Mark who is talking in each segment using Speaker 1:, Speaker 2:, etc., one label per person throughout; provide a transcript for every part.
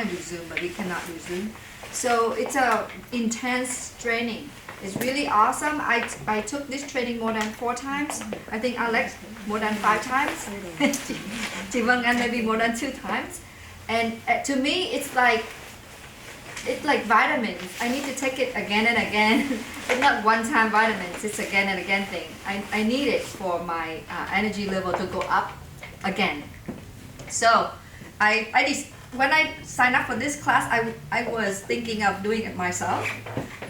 Speaker 1: to do Zoom, but we cannot do Zoom. So it's a intense training. It's really awesome. I took this training more than 4 times. I think Alex more than 5 times. Chị Vân Anh maybe more than 2 times. And to me, it's like vitamins. I need to take it again and again. It's not one-time vitamins. It's again and again thing. I need it for my energy level to go up again. So when I signed up for this class, I was thinking of doing it myself.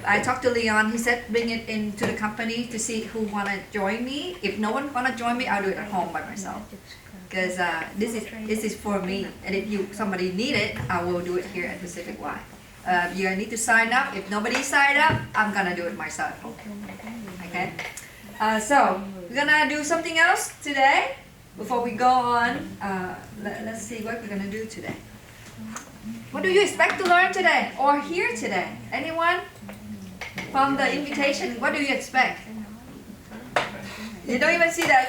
Speaker 1: I talked to Leon. He said bring it into the company to see who want to join me. If no one want to join me, I'll do it at home by myself. Because this is for me. And if somebody need it, I will do it here at PacificWide. You need to sign up. If nobody signed up, I'm gonna do it myself. Okay. So we're gonna do something else today before we go on. Let's see what we're gonna do today. What do you expect to learn today or hear today? Anyone? From the invitation, what do you expect? You don't even see the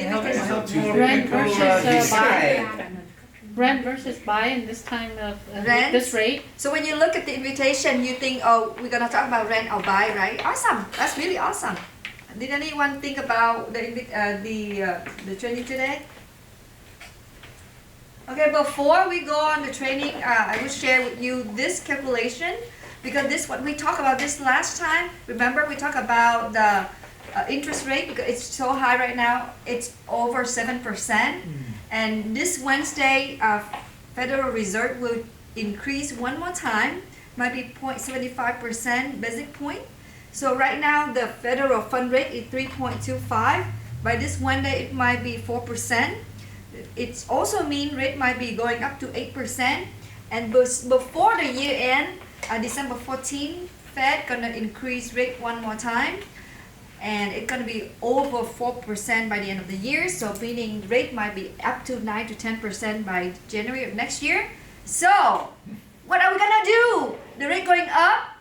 Speaker 1: invitation.
Speaker 2: Rent versus buy in this time of
Speaker 1: Rent.
Speaker 2: this rate.
Speaker 1: So when you look at the invitation, you think, oh, we're gonna talk about rent or buy, right? Awesome. That's really awesome. Did anyone think about the training today? Okay, before we go on the training, I will share with you this calculation because this what we talked about this last time. Remember we talked about the interest rate because it's so high right now. It's over 7%. And this Wednesday, Federal Reserve will increase one more time, might be 0.75% basic point. So right now the federal fund rate is 3.25. By this Wednesday, it might be 4%. It's also mean rate might be going up to 8%. And before the year end, December 14, Fed gonna increase rate one more time. And it's going to be over 4% by the end of the year. So meaning rate might be up to 9 to 10% by January of next year. So what are we going to do? The rate going up?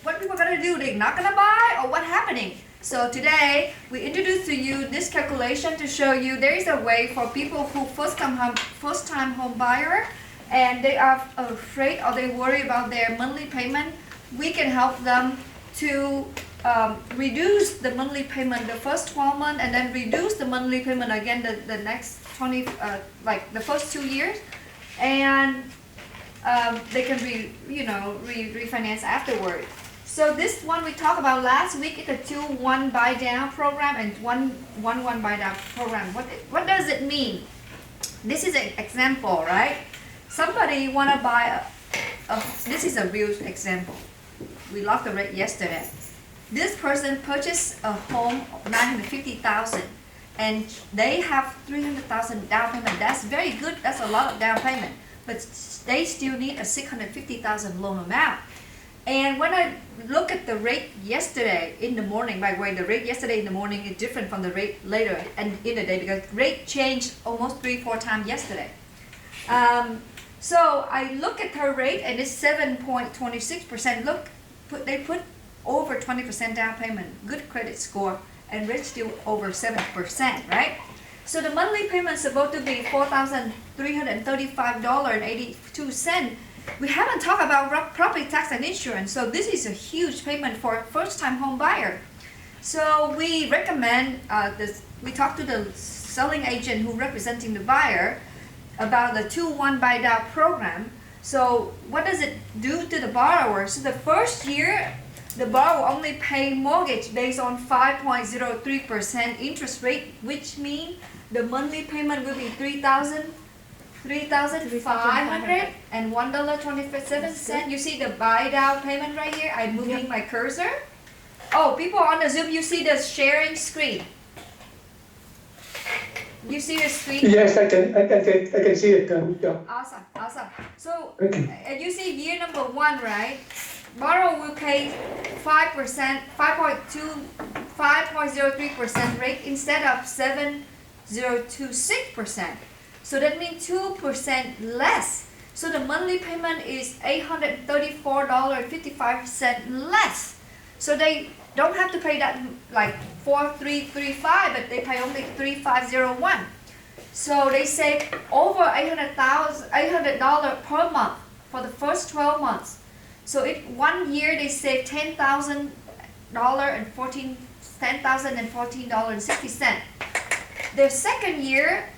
Speaker 1: What people going to do? They're not going to buy or what happening? So today we introduce to you this calculation to show you there is a way for people who first time home buyer and they are afraid or they worry about their monthly payment. We can help them to reduce the monthly payment the first 12 months and then reduce the monthly payment again the next 20 like the first 2 years, and they can refinance afterward. So this one we talked about last week is a 2-1 buy down program and 1-1 buy down program. What does it mean? This is an example, right? Somebody want to buy this is a real example. We locked the rate yesterday. This person purchased a home of $950,000 and they have $300,000 down payment. That's very good. That's a lot of down payment. But they still need a $650,000 loan amount. And when I look at the rate yesterday in the morning, by the way, the rate yesterday in the morning is different from the rate later and in the day because rate changed almost 3-4 times yesterday. So I look at her rate and it's 7.26%. Look, they put over 20% down payment, good credit score, and rate still over 7%, right? So the monthly payment is supposed to be $4,335.82. We haven't talked about property tax and insurance, so this is a huge payment for a first-time home buyer. So we recommend we talk to the selling agent who representing the buyer about the 2-1 buy down program. So what does it do to the borrower? So the first year, the borrower only pay mortgage based on 5.03% interest rate, which means the monthly payment will be $3,500 and $1.27. You see the buy down payment right here? I'm moving my cursor. Oh, people on the Zoom, you see the sharing screen. You see the screen?
Speaker 3: Yes, I can see it. Yeah.
Speaker 1: Awesome. So, and you see year number 1, right? Borrower will pay 5%, 5.03% rate instead of 7.026%. So that means 2% less. So the monthly payment is $834.55 less. So they don't have to pay that like $4,335, but they pay only $3,501. So they save over $800 per month for the first 12 months. So 1 year they save $10,014.60. Their second year,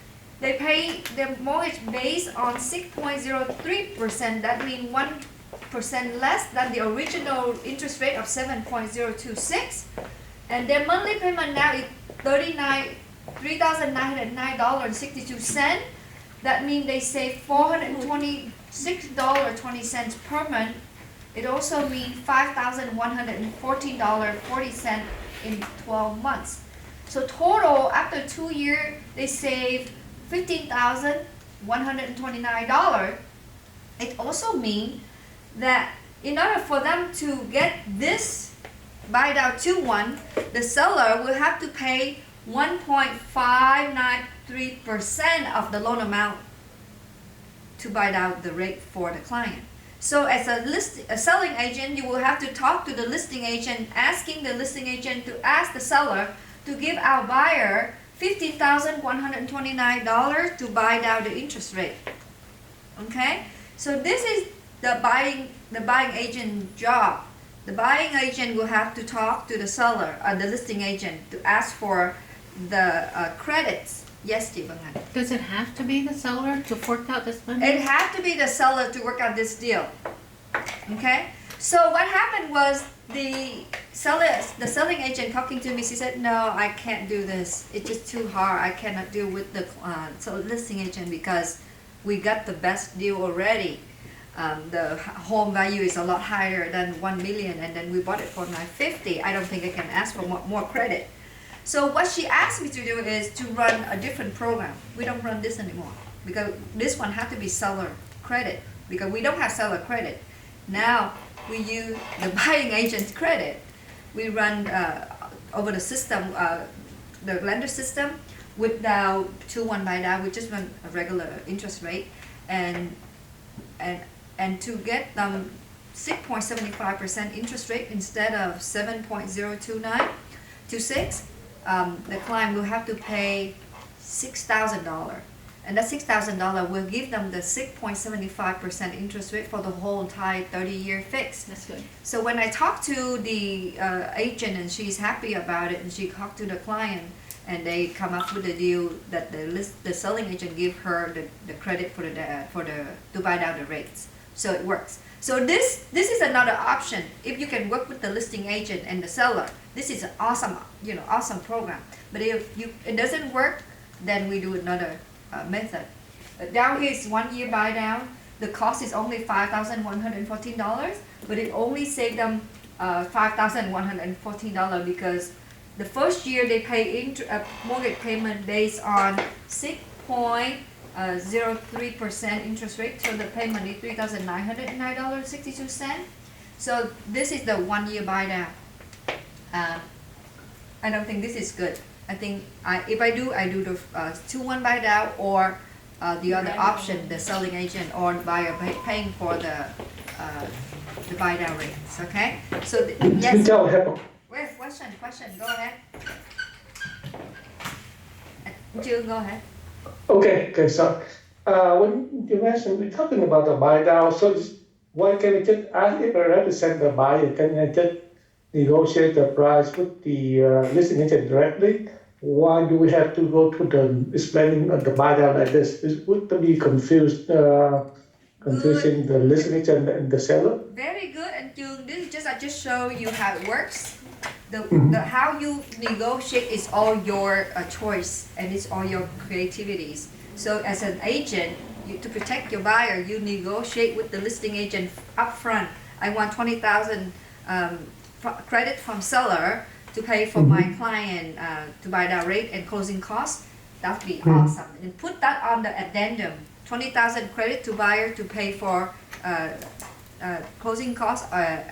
Speaker 1: they pay their mortgage based on 6.03%. That means 1% less than the original interest rate of 7.026. And their monthly payment now is $3,909.62. That means they save $426.20 per month. It also means $5,114.40 in 12 months. So total, after 2 years, they save $15,129. It also means that in order for them to get this buy down 2-1, the seller will have to pay 1.593% of the loan amount to buy down the rate for the client. So as a selling agent, you will have to talk to the listing agent, asking the listing agent to ask the seller to give our buyer $15,129 to buy down the interest rate. Okay? So this is the buying agent job. The buying agent will have to talk to the seller, the listing agent, to ask for the credits. Yes, Stephen.
Speaker 2: Does it have to be the seller to fork out this money?
Speaker 1: It had to be the seller to work out this deal. Okay? So what happened was the selling agent talking to me, she said, no, I can't do this. It's just too hard. I cannot deal with the listing agent because we got the best deal already. The home value is a lot higher than 1 million, and then we bought it for $950. I don't think I can ask for more credit. So what she asked me to do is to run a different program. We don't run this anymore because this one had to be seller credit because we don't have seller credit. Now we use the buying agent's credit. We run over the system, the lender system, without 2-1 buy down. We just run a regular interest rate, and to get them 6.75% interest rate instead of 7.02926, the client will have to pay $6,000, and that $6,000 will give them the 6.75% interest rate for the whole entire 30-year fix.
Speaker 2: That's good.
Speaker 1: So when I talked to the agent and she's happy about it, and she talked to the client, and they come up with a deal that the selling agent give her the credit for to buy down the rates. So it works. So this is another option. If you can work with the listing agent and the seller, this is an awesome program. But if it doesn't work, then we do another method. Down here is 1 year buy down. The cost is only $5,114, but it only saved them $5,114 because the first year they pay mortgage payment based on 6.03% interest rate, so the payment is $3,909.62. So this is the 1 year buy down. I don't think this is good. I think if I do the 2-1 buy down or the other option, the selling agent or the buyer paying for the buy down rates. Okay. So yes. Wait, question. Go ahead. Jill, go ahead.
Speaker 3: Okay, so when you mentioned we're talking about the buy down, so why can we just ask if I represent the buyer, can I just negotiate the price with the listing agent directly? Why do we have to go to the explaining of the buy down like this? Would be confusing the listing agent and the seller?
Speaker 1: Very good, and I just show you how it works. The how you negotiate is all your choice, and it's all your creativities. So as an agent, to protect your buyer, you negotiate with the listing agent upfront. I want 20,000 credit from seller to pay for my client to buy that rate and closing costs. That'd be awesome. And put that on the addendum: 20,000 credit to buyer to pay for closing costs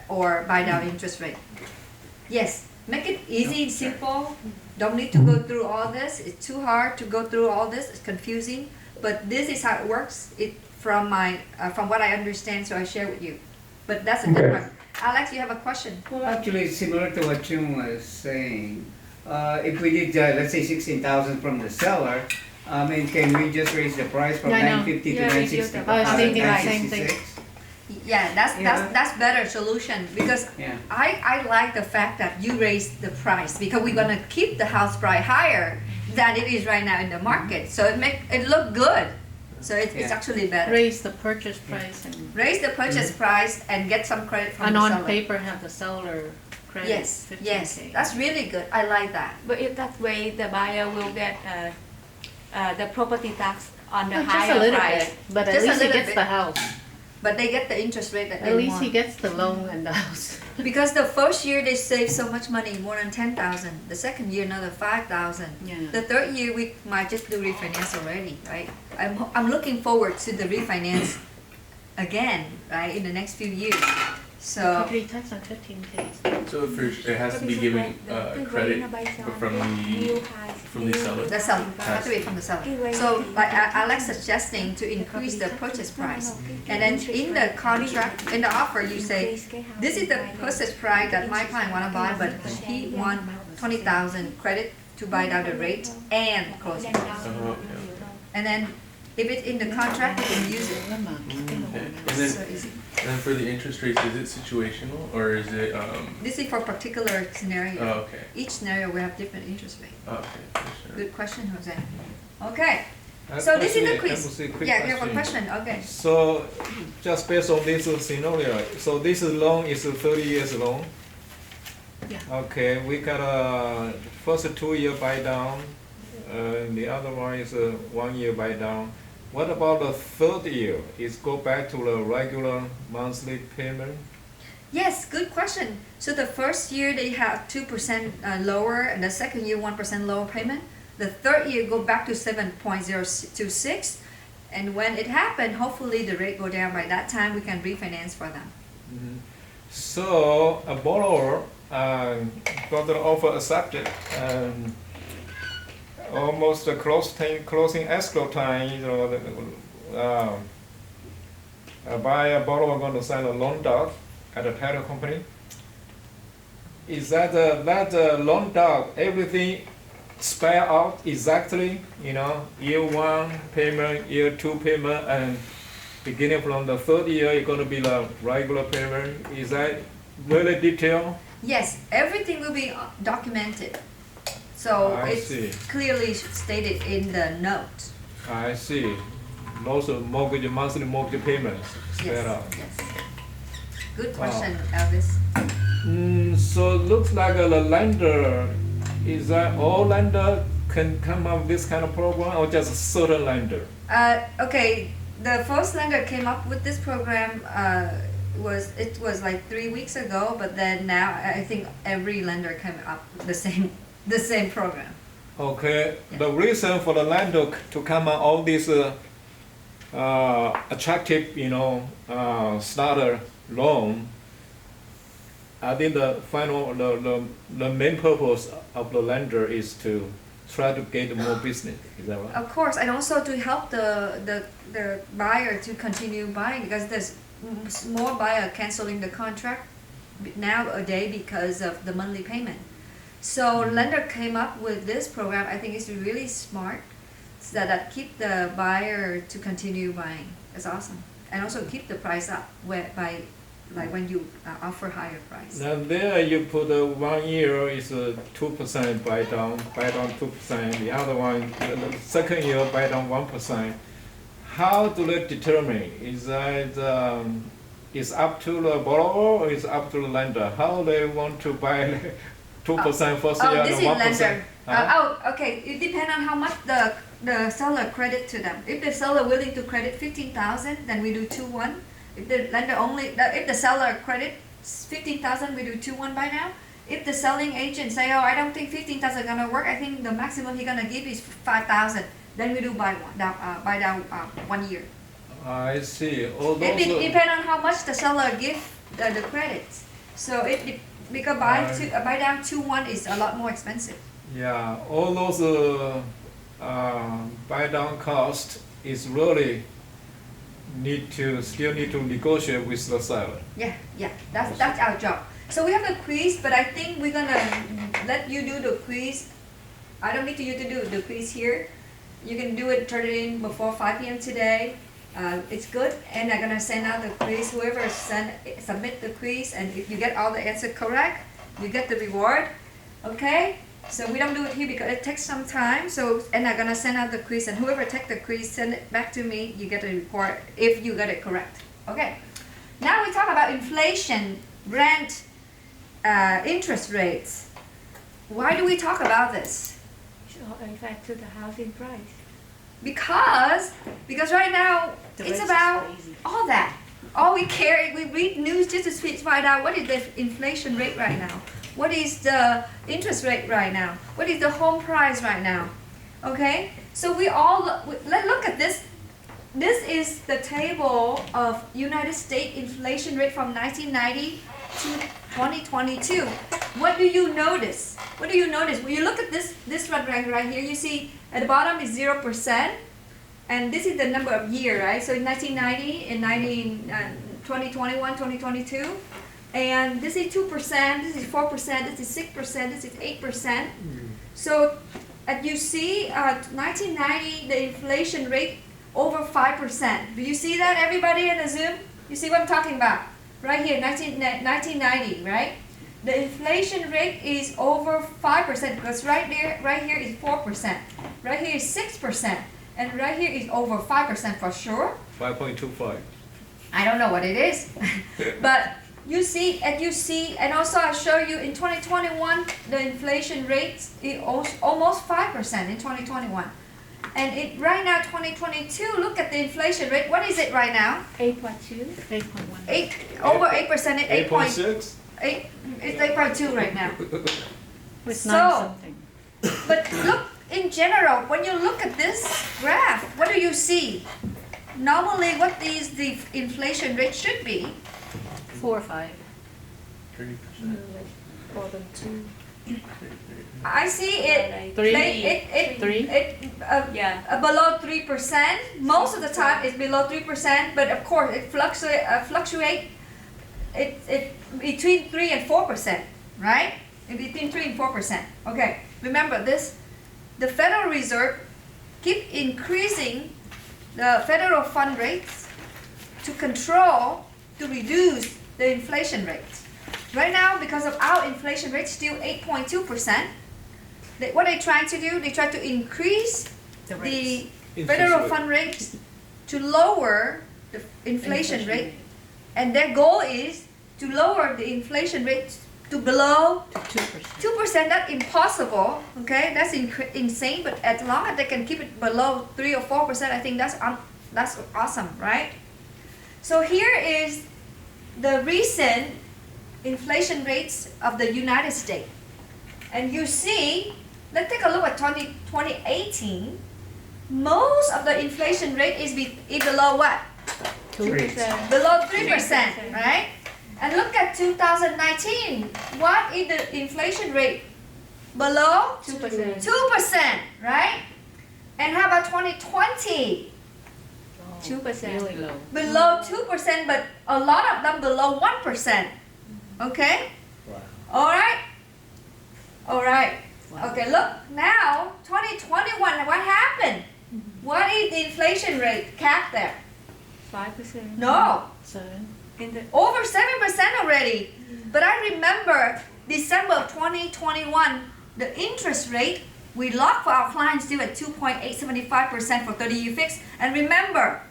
Speaker 1: or buy down interest rate. Yes. Make it easy and simple. Don't need to go through all this. It's too hard to go through all this. It's confusing. But this is how it works. From what I understand, so I share with you. But that's a good one. Alex, you have a question?
Speaker 4: Well, actually, it's similar to what Chung was saying. If we did, let's say, 16,000 from the seller, can we just raise the price from 950 to 960?
Speaker 2: I was thinking the same thing.
Speaker 1: Yeah, that's better solution because
Speaker 4: Yeah.
Speaker 1: I like the fact that you raised the price because we're gonna keep the house price higher than it is right now in the market. So it make it look good. So it's
Speaker 4: Yeah.
Speaker 1: actually better.
Speaker 2: Raise the purchase price and
Speaker 1: Raise the purchase price and get some credit from
Speaker 2: and
Speaker 1: the
Speaker 2: on
Speaker 1: seller.
Speaker 2: paper have the seller credit
Speaker 1: Yes,
Speaker 2: 15K.
Speaker 1: yes, that's really good. I like that.
Speaker 5: But if that way, the buyer will get the property tax on the
Speaker 2: Well, just a
Speaker 5: higher
Speaker 2: little
Speaker 5: price.
Speaker 2: bit, but at
Speaker 1: Just a
Speaker 2: least he
Speaker 1: little
Speaker 2: gets
Speaker 1: bit.
Speaker 2: the house.
Speaker 1: But they get the interest rate that they
Speaker 2: At least he
Speaker 1: want.
Speaker 2: gets the loan and the house.
Speaker 1: Because the first year they save so much money, more than 10,000. The second year another 5,000.
Speaker 2: Yeah.
Speaker 1: The third year we might just do refinance already, right? I'm looking forward to the refinance again, right, in the next few years. So
Speaker 2: Property tax on 15K.
Speaker 6: So first, it has to be giving credit from the seller.
Speaker 1: the seller, have to be from the seller. So like Alex suggesting to increase the purchase price. And then in the contract, in the offer, you say, this is the purchase price that my client wanna buy, but he want 20,000 credit to buy down the rate and closing costs.
Speaker 6: Oh,
Speaker 1: And then if it's in the contract, you can use it.
Speaker 6: okay. And
Speaker 1: So
Speaker 6: then,
Speaker 1: easy.
Speaker 6: for the interest rates, is it situational or is it,
Speaker 1: This is for particular scenario.
Speaker 6: oh, okay.
Speaker 1: Each scenario will have different interest rate.
Speaker 6: Okay, for sure.
Speaker 1: Good question, Jose. Okay,
Speaker 7: I
Speaker 1: so this is the
Speaker 7: actually
Speaker 1: quiz.
Speaker 7: have a quick
Speaker 1: Yeah, you have a question, okay.
Speaker 7: So, just based on this scenario, so this loan is a 30 years loan?
Speaker 2: Yeah.
Speaker 7: Okay, we got a first 2-year buy down, the other one is a 1-year buy down. What about the third year? Is go back to the regular monthly payment?
Speaker 1: Yes, good question. So the first year they have 2% lower, and the second year 1% lower payment. The third year go back to 7.026, and when it happened, hopefully the rate go down. By that time, we can refinance for them.
Speaker 7: So, a borrower got the offer accepted, almost a closing escrow time, a buyer borrower going to sign a loan doc at a title company. Is that loan doc everything spell out exactly? Year 1 payment, year 2 payment, and beginning from the third year, it's going to be the regular payment. Is that really detailed?
Speaker 1: Yes, everything will be documented. So
Speaker 7: I
Speaker 1: it's
Speaker 7: see.
Speaker 1: clearly stated in the note.
Speaker 7: I see. Most of monthly mortgage payments spelled
Speaker 1: Yes,
Speaker 7: out.
Speaker 1: yes. Good question, Elvis.
Speaker 7: So it looks like the lender, is that all lender can come up with this kind of program or just a certain lender?
Speaker 1: Okay, the first lender came up with this program was like 3 weeks ago, but then now I think every lender came up with the same program.
Speaker 7: Okay, the reason for the lender to come up all these attractive, starter loan, I think the main purpose of the lender is to try to get more business. Is that right?
Speaker 1: Of course, and also to help the buyer to continue buying because there's more buyer canceling the contract nowadays because of the monthly payment. So lender came up with this program. I think it's really smart, so that keep the buyer to continue buying. It's awesome, and also keep the price up by like when you offer higher price.
Speaker 7: Now there you put 1 year is 2% buy down 2%. The other one, the second year buy down 1%. How do they determine? Is that is up to the borrower or is up to the lender? How they want to buy 2% first year
Speaker 1: This
Speaker 7: and
Speaker 1: is
Speaker 7: 1%?
Speaker 1: lender. Okay. It depends on how much the seller credit to them. If the seller willing to credit 15,000, then we do 2-1. If the lender if the seller credit 15,000, we do 2-1 by now. If the selling agent say, I don't think 15,000 gonna work, I think the maximum he gonna give is 5,000, then we do buy down 1 year.
Speaker 7: I see. All
Speaker 1: It
Speaker 7: those,
Speaker 1: depends on how much the seller give the credits. So because buy down 2-1 is a lot more expensive.
Speaker 7: yeah, all those buy down cost is really still need to negotiate with the seller.
Speaker 1: Yeah, that's our job. So we have the quiz, but I think we're gonna let you do the quiz. I don't need you to do the quiz here. You can do it, turn it in before 5 p.m. today. It's good, and I'm gonna send out the quiz. Whoever submit the quiz, and if you get all the answers correct, you get the reward. Okay? So we don't do it here because it takes some time. So, and I'm gonna send out the quiz, and whoever take the quiz, send it back to me. You get a report if you got it correct. Okay. Now we talk about inflation, rent, interest rates. Why do we talk about this?
Speaker 5: In fact, to the housing price.
Speaker 1: Because right now
Speaker 2: The
Speaker 1: it's
Speaker 2: rates is
Speaker 1: about
Speaker 2: crazy.
Speaker 1: all that. All we care, we read news just to find out what is the inflation rate right now. What is the interest rate right now? What is the home price right now? Okay, so let's look at this. This is the table of United States inflation rate from 1990 to 2022. What do you notice? What do you notice? When you look at this one right here, you see at the bottom is 0%, and this is the number of year, right? So in 1990, in 2021, 2022, and this is 2%, this is 4%, this is 6%, this is 8%. So as you see, 1990, the inflation rate over 5%. Do you see that, everybody in the Zoom? You see what I'm talking about? Right here, 1990, right? The inflation rate is over 5% because right here is 4%. Right here is 6%. And right here is over 5% for sure.
Speaker 7: 5.25.
Speaker 1: I don't know what it is. But you see, and also I'll show you in 2021, the inflation rate is almost 5% in 2021. And right now, 2022, look at the inflation rate. What is it right now?
Speaker 5: 8.2.
Speaker 2: 8.1.
Speaker 1: Over 8%,
Speaker 7: 8.6?
Speaker 1: 8, it's 8.2 right now.
Speaker 2: With
Speaker 1: So-
Speaker 2: 9 something.
Speaker 1: But look, in general, when you look at this graph, what do you see? Normally, what is the inflation rate should be?
Speaker 2: 4 or 5.
Speaker 6: 3%.
Speaker 5: More than 2.
Speaker 1: I see it.
Speaker 2: Three.
Speaker 1: It
Speaker 5: Yeah.
Speaker 1: below 3%. Most of the time, it's below 3%. But of course, it fluctuate. It between 3 and 4%, right? In between 3 and 4%. Okay. Remember this. The Federal Reserve keep increasing the federal fund rates to reduce the inflation rate. Right now, because of our inflation rate still 8.2%, what they trying to do, they try to increase
Speaker 2: The
Speaker 1: the
Speaker 2: rates.
Speaker 1: federal
Speaker 7: Interest
Speaker 1: fund rates to lower the inflation rate, and their goal is to lower the inflation rate to below
Speaker 2: To 2%.
Speaker 1: 2%. That's impossible, okay? That's insane, but as long as they can keep it below 3 or 4%, I think that's awesome, right? So here is the recent inflation rates of the United States. And you see, let's take a look at 2018. Most of the inflation rate is below what?
Speaker 5: 2%.
Speaker 1: Below 3%, right? And look at 2019. What is the inflation rate? Below
Speaker 5: 2%.
Speaker 1: 2%, right? And how about 2020?
Speaker 5: 2%.
Speaker 2: Really low.
Speaker 1: Below 2%, but a lot of them below 1%. Okay? All right? All right.
Speaker 2: Wow.
Speaker 1: Okay, look, now 2021, what happened? What is the inflation rate cap there?
Speaker 5: 5%.
Speaker 1: No,
Speaker 2: 7.
Speaker 5: In the
Speaker 1: over 7% already. But I remember December of 2021, the interest rate we locked for our clients still at 2.875% for 30-year fixed. And remember,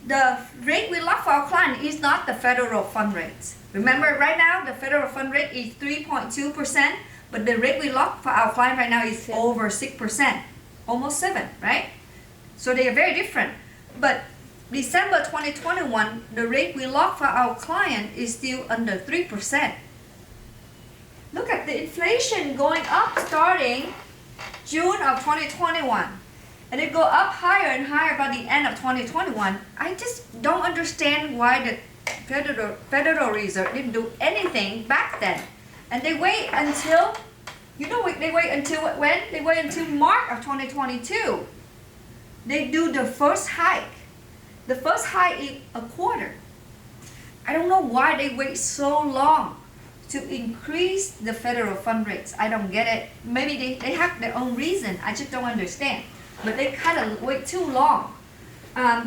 Speaker 1: the rate we lock for our client is not the federal fund rate. Remember, right now the federal fund rate is 3.2%, but the rate we lock for our client right now is over 6%, almost 7, right? So they are very different. But December 2021, the rate we lock for our client is still under 3%. Look at the inflation going up starting June of 2021. And it go up higher and higher by the end of 2021. I just don't understand why the Federal Reserve didn't do anything back then. And they wait until, they wait until when? They wait until March of 2022. They do the first hike. The first hike is a quarter. I don't know why they wait so long to increase the federal fund rates. I don't get it. Maybe they have their own reason. I just don't understand. But they kind of wait too long.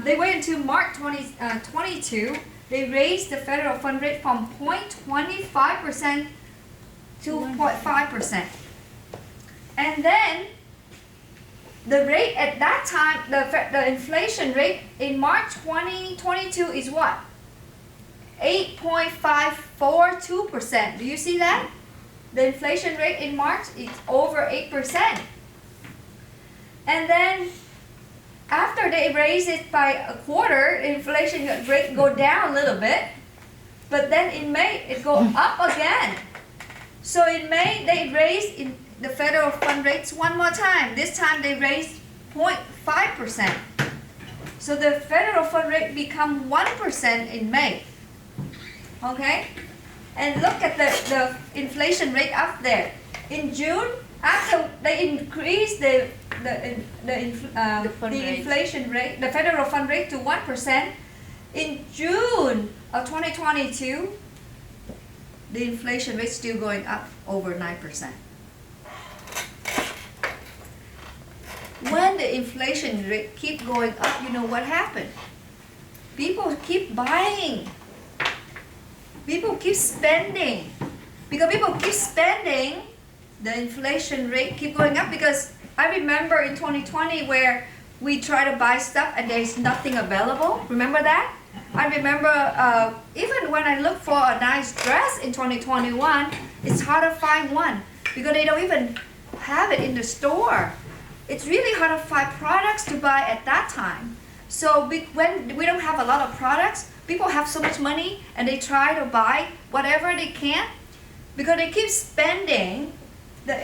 Speaker 1: they wait until March 2022. They raised the federal fund rate from 0.25% to 0.5%. And then the rate at that time, the inflation rate in March 2022 is what? 8.542%. Do you see that? The inflation rate in March is over 8%. And then after they raise it by a quarter, the inflation rate go down a little bit. But then in May, it go up again. So in May, they raised in the federal fund rates one more time. This time they raised 0.5%. So the federal fund rate become 1% in May. Okay? And look at the inflation rate up there. In June, after they increased the inflation rate, the federal fund rate to 1%, in June of 2022, the inflation rate still going up over 9%. When the inflation rate keep going up, you know what happened? People keep buying. People keep spending. Because people keep spending, the inflation rate keep going up. Because I remember in 2020 where we try to buy stuff and there's nothing available. Remember that? I remember even when I look for a nice dress in 2021, it's hard to find one because they don't even have it in the store. It's really hard to find products to buy at that time. So when we don't have a lot of products, people have so much money and they try to buy whatever they can because they keep spending. The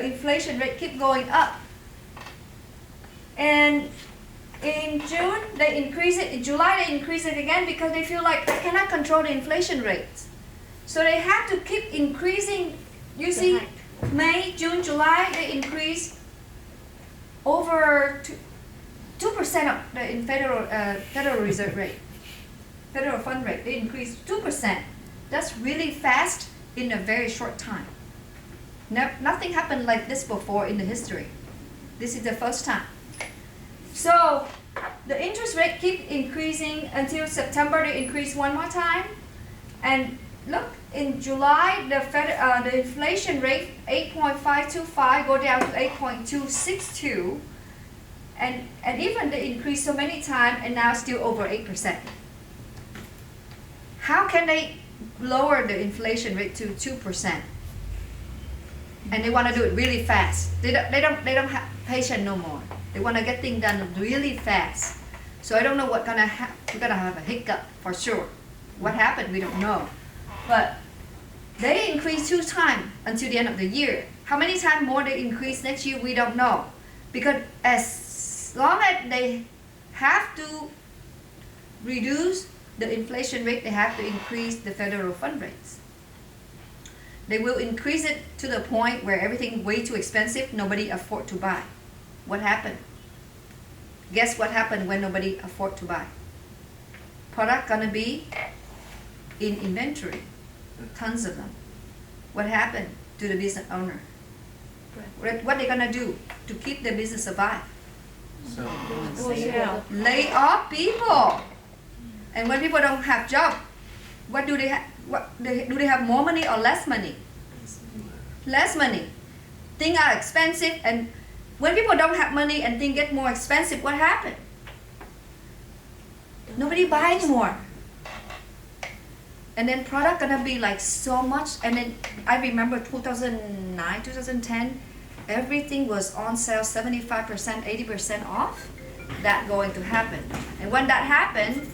Speaker 1: inflation rate keep going up. And in June they increase it. In July they increase it again because they feel like they cannot control the inflation rates. So they have to keep increasing. You see, May, June, July they increase over 2% of the Federal Reserve rate, federal fund rate. They increase 2%. That's really fast in a very short time. Nothing happened like this before in the history. This is the first time. So the interest rate keep increasing until September. They increase one more time, and look, in July the inflation rate 8.525 go down to 8.262, and even they increase so many times and now still over 8%. How can they lower the inflation rate to 2%? And they want to do it really fast. They don't have patience no more. They want to get things done really fast. So I don't know what gonna happen. We're gonna have a hiccup for sure. What happened, we don't know. But they increase 2 times until the end of the year. How many times more they increase next year, we don't know. Because as long as they have to reduce the inflation rate, they have to increase the federal fund rates. They will increase it to the point where everything way too expensive, nobody afford to buy. What happened? Guess what happened when nobody afford to buy? Product gonna be in inventory, tons of them. What happened to the business owner? What they gonna do to keep the business alive?
Speaker 6: So,
Speaker 1: Lay off people. And when people don't have job, what do they have? Do they have more money or less money? Less money. Things are expensive, and when people don't have money and things get more expensive, what happened? Nobody buy anymore. And then product gonna be like so much. And then I remember 2009, 2010, everything was on sale 75%, 80% off. That going to happen. And when that happened,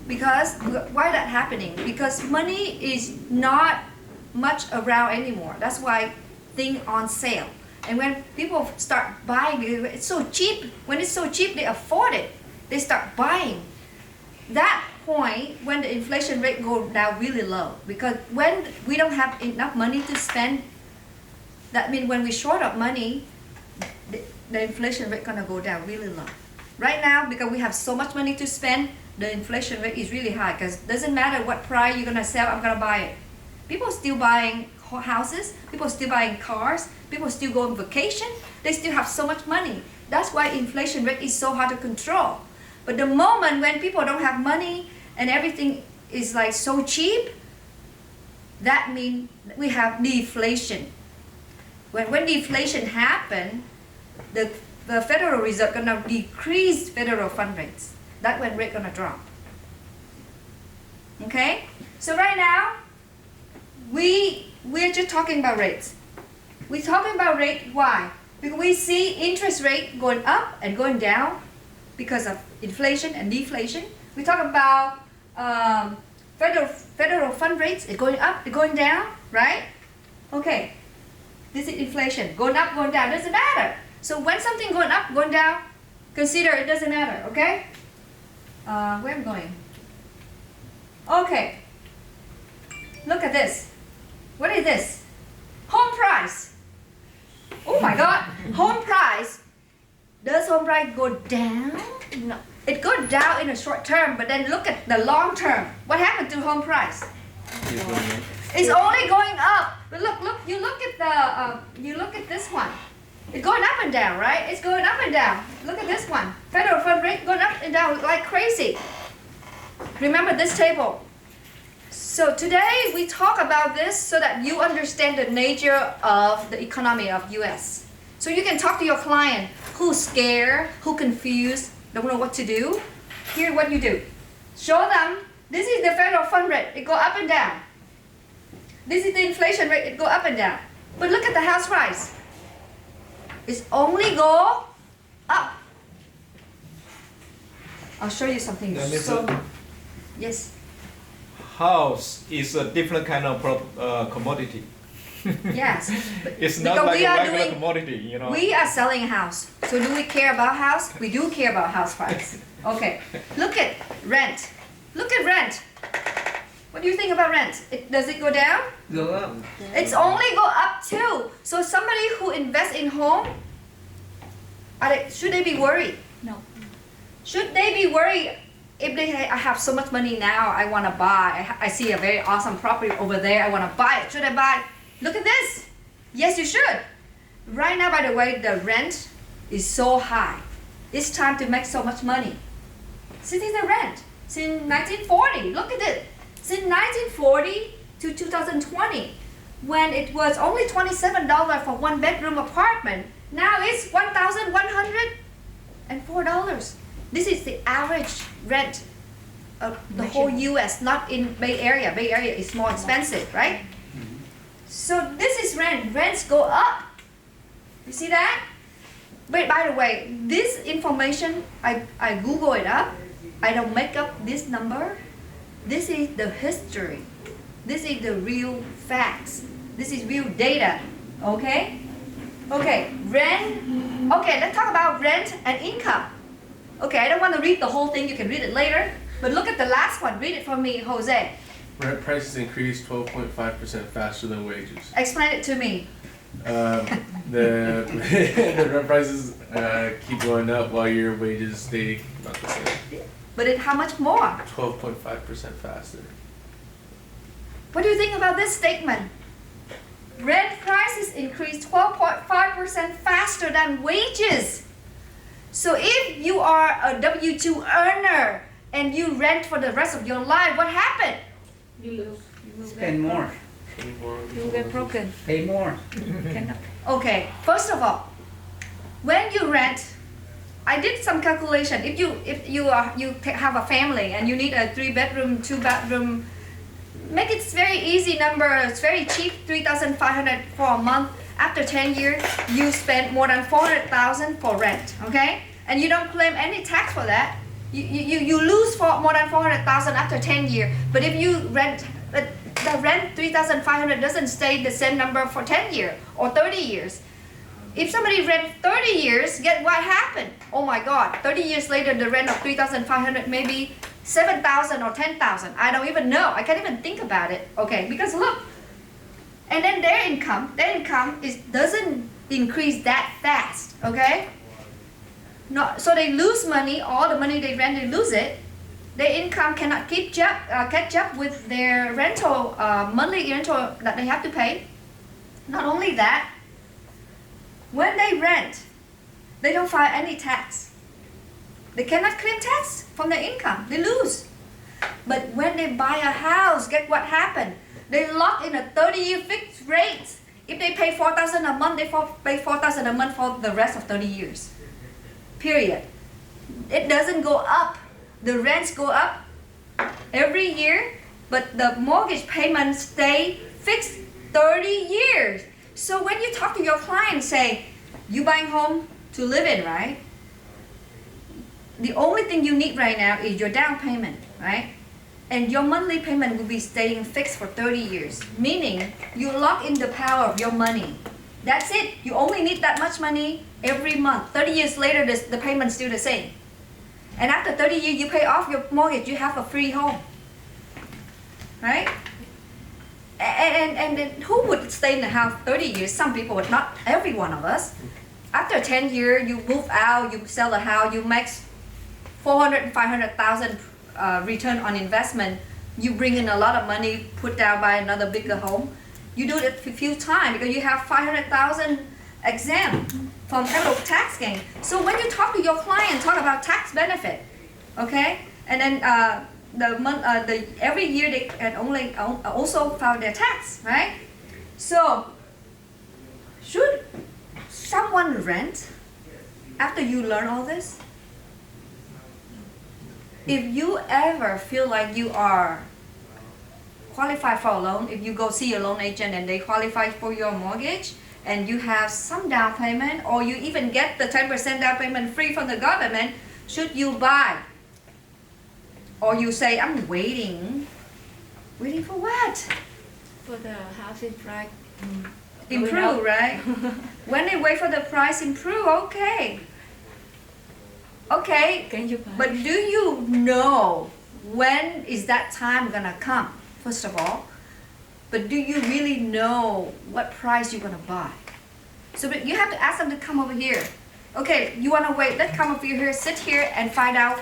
Speaker 1: because why that happening? Because money is not much around anymore. That's why things on sale. And when people start buying, it's so cheap. When it's so cheap, they afford it. They start buying. That point when the inflation rate go down really low, because when we don't have enough money to spend, that means when we short of money, the inflation rate gonna go down really low. Right now, because we have so much money to spend, the inflation rate is really high, because it doesn't matter what price you're gonna sell, I'm gonna buy it. People still buying houses, people still buying cars, people still go on vacation, they still have so much money. That's why inflation rate is so hard to control. But the moment when people don't have money and everything is like so cheap, that means we have deflation. When deflation happens, the Federal Reserve gonna decrease federal fund rates. That's when rate gonna drop. Okay? So right now, we're just talking about rates. We're talking about rate, why? Because we see interest rate going up and going down because of inflation and deflation. We talk about federal fund rates, it's going up, it's going down, right? Okay, this is inflation, going up, going down, doesn't matter. So when something going up, going down, consider it doesn't matter, okay? Where am I going? Okay, look at this. What is this? Home price. Oh my God, home price. Does home price go down? No. It goes down in the short term, but then look at the long term. What happened to home price? It's only going up. But look, you look at this one. It's going up and down, right? It's going up and down. Look at this one. Federal fund rate going up and down like crazy. Remember this table. So today we talk about this so that you understand the nature of the economy of US. So you can talk to your client who's scared, who confused, don't know what to do. Here's what you do. Show them this is the federal fund rate. It go up and down. This is the inflation rate. It go up and down. But look at the house price. It's only go up. I'll show you something.
Speaker 7: That means
Speaker 1: So,
Speaker 7: that
Speaker 1: yes.
Speaker 7: house is a different kind of commodity.
Speaker 1: Yes.
Speaker 7: It's not
Speaker 1: Because
Speaker 7: like
Speaker 1: we
Speaker 7: a
Speaker 1: are
Speaker 7: regular
Speaker 1: doing-
Speaker 7: commodity, you know.
Speaker 1: We are selling a house. So do we care about house? We do care about house price. Okay. Look at rent. Look at rent. What do you think about rent? Does it go down?
Speaker 4: Go up.
Speaker 1: It's only go up too. So somebody who invests in home, should they be worried?
Speaker 2: No.
Speaker 1: Should they be worried if they say, I have so much money now, I want to buy. I see a very awesome property over there, I want to buy it. Should I buy? Look at this. Yes, you should. Right now, by the way, the rent is so high. It's time to make so much money. This is the rent since 1940. Look at it. Since 1940 to 2020, when it was only $27 for one bedroom apartment, now it's $1,104. This is the average rent of the whole US, not in Bay Area. Bay Area is more expensive, right? So this is rent. Rents go up. You see that? But by the way, this information, I Google it up. I don't make up this number. This is the history. This is the real facts. This is real data. Okay? Okay, rent. Okay, let's talk about rent and income. Okay, I don't want to read the whole thing. You can read it later. But look at the last one. Read it for me, Jose.
Speaker 6: Rent prices increased 12.5% faster than wages.
Speaker 1: Explain it to me.
Speaker 6: The the rent prices keep going up while your wages stay about the same.
Speaker 1: But how much more?
Speaker 6: 12.5% faster.
Speaker 1: What do you think about this statement? Rent prices increased 12.5% faster than wages. So if you are a W-2 earner and you rent for the rest of your life, what happened?
Speaker 2: You lose. You will
Speaker 4: Spend
Speaker 2: get,
Speaker 4: more.
Speaker 2: you will get broken.
Speaker 4: Pay more.
Speaker 2: Cannot.
Speaker 1: Okay, first of all, when you rent, I did some calculation. If you have a family and you need a 3-bedroom, 2-bedroom, make it very easy number. It's very cheap, $3,500 for a month. After 10 years, you spend more than $400,000 for rent. Okay, and you don't claim any tax for that. You lose for more than $400,000 after 10 years. But if you rent, the rent $3,500 doesn't stay the same number for 10 years or 30 years. If somebody rent 30 years, guess what happened? Oh my God, 30 years later, the rent of $3,500 maybe $7,000 or $10,000. I don't even know. I can't even think about it. Okay, because look, and then their income doesn't increase that fast. Okay. No, so they lose money. All the money they rent, they lose it. Their income cannot catch up with their rental, monthly rental that they have to pay. Not only that, when they rent, they don't file any tax. They cannot claim tax from their income. They lose. But when they buy a house, guess what happened? They lock in a 30-year fixed rate. If they pay $4,000 a month, they pay $4,000 a month for the rest of 30 years. Period. It doesn't go up. The rents go up every year, but the mortgage payments stay fixed 30 years. So when you talk to your client, say, you buying home to live in, right? The only thing you need right now is your down payment, right? And your monthly payment will be staying fixed for 30 years, meaning you lock in the power of your money. That's it. You only need that much money every month. 30 years later, the payment's still the same. And after 30 years, you pay off your mortgage, you have a free home. Right? And then who would stay in the house 30 years? Some people would, not every one of us. After 10 years, you move out, you sell the house, you make 400 and 500,000 return on investment. You bring in a lot of money, put down by another bigger home. You do it a few times because you have 500,000 exempt from federal tax gain. So when you talk to your client, talk about tax benefit, okay? And then every year they can only also file their tax, right? So should someone rent after you learn all this? If you ever feel like you are qualified for a loan, if you go see a loan agent and they qualify for your mortgage, and you have some down payment, or you even get the 10% down payment free from the government, should you buy? Or you say, I'm waiting. Waiting for what?
Speaker 2: For the housing price.
Speaker 1: Improve, right? When they wait for the price improve, okay. Okay,
Speaker 2: Can you buy?
Speaker 1: but do you know when is that time gonna come, first of all? But do you really know what price you're gonna buy? So you have to ask them to come over here. Okay, you wanna wait, let's come over here, sit here and find out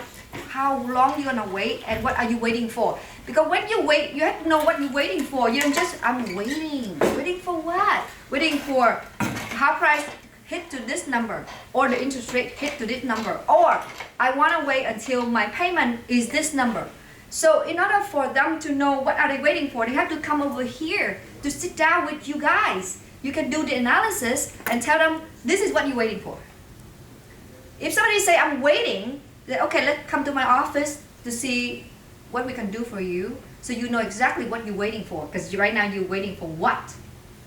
Speaker 1: how long you're gonna wait and what are you waiting for. Because when you wait, you have to know what you're waiting for. You don't just, I'm waiting. Waiting for what? Waiting for how price hit to this number, or the interest rate hit to this number, or I want to wait until my payment is this number. So in order for them to know what are they waiting for, they have to come over here to sit down with you guys. You can do the analysis and tell them this is what you're waiting for. If somebody say I'm waiting, then okay, let's come to my office to see what we can do for you, so you know exactly what you're waiting for. Because right now you're waiting for what?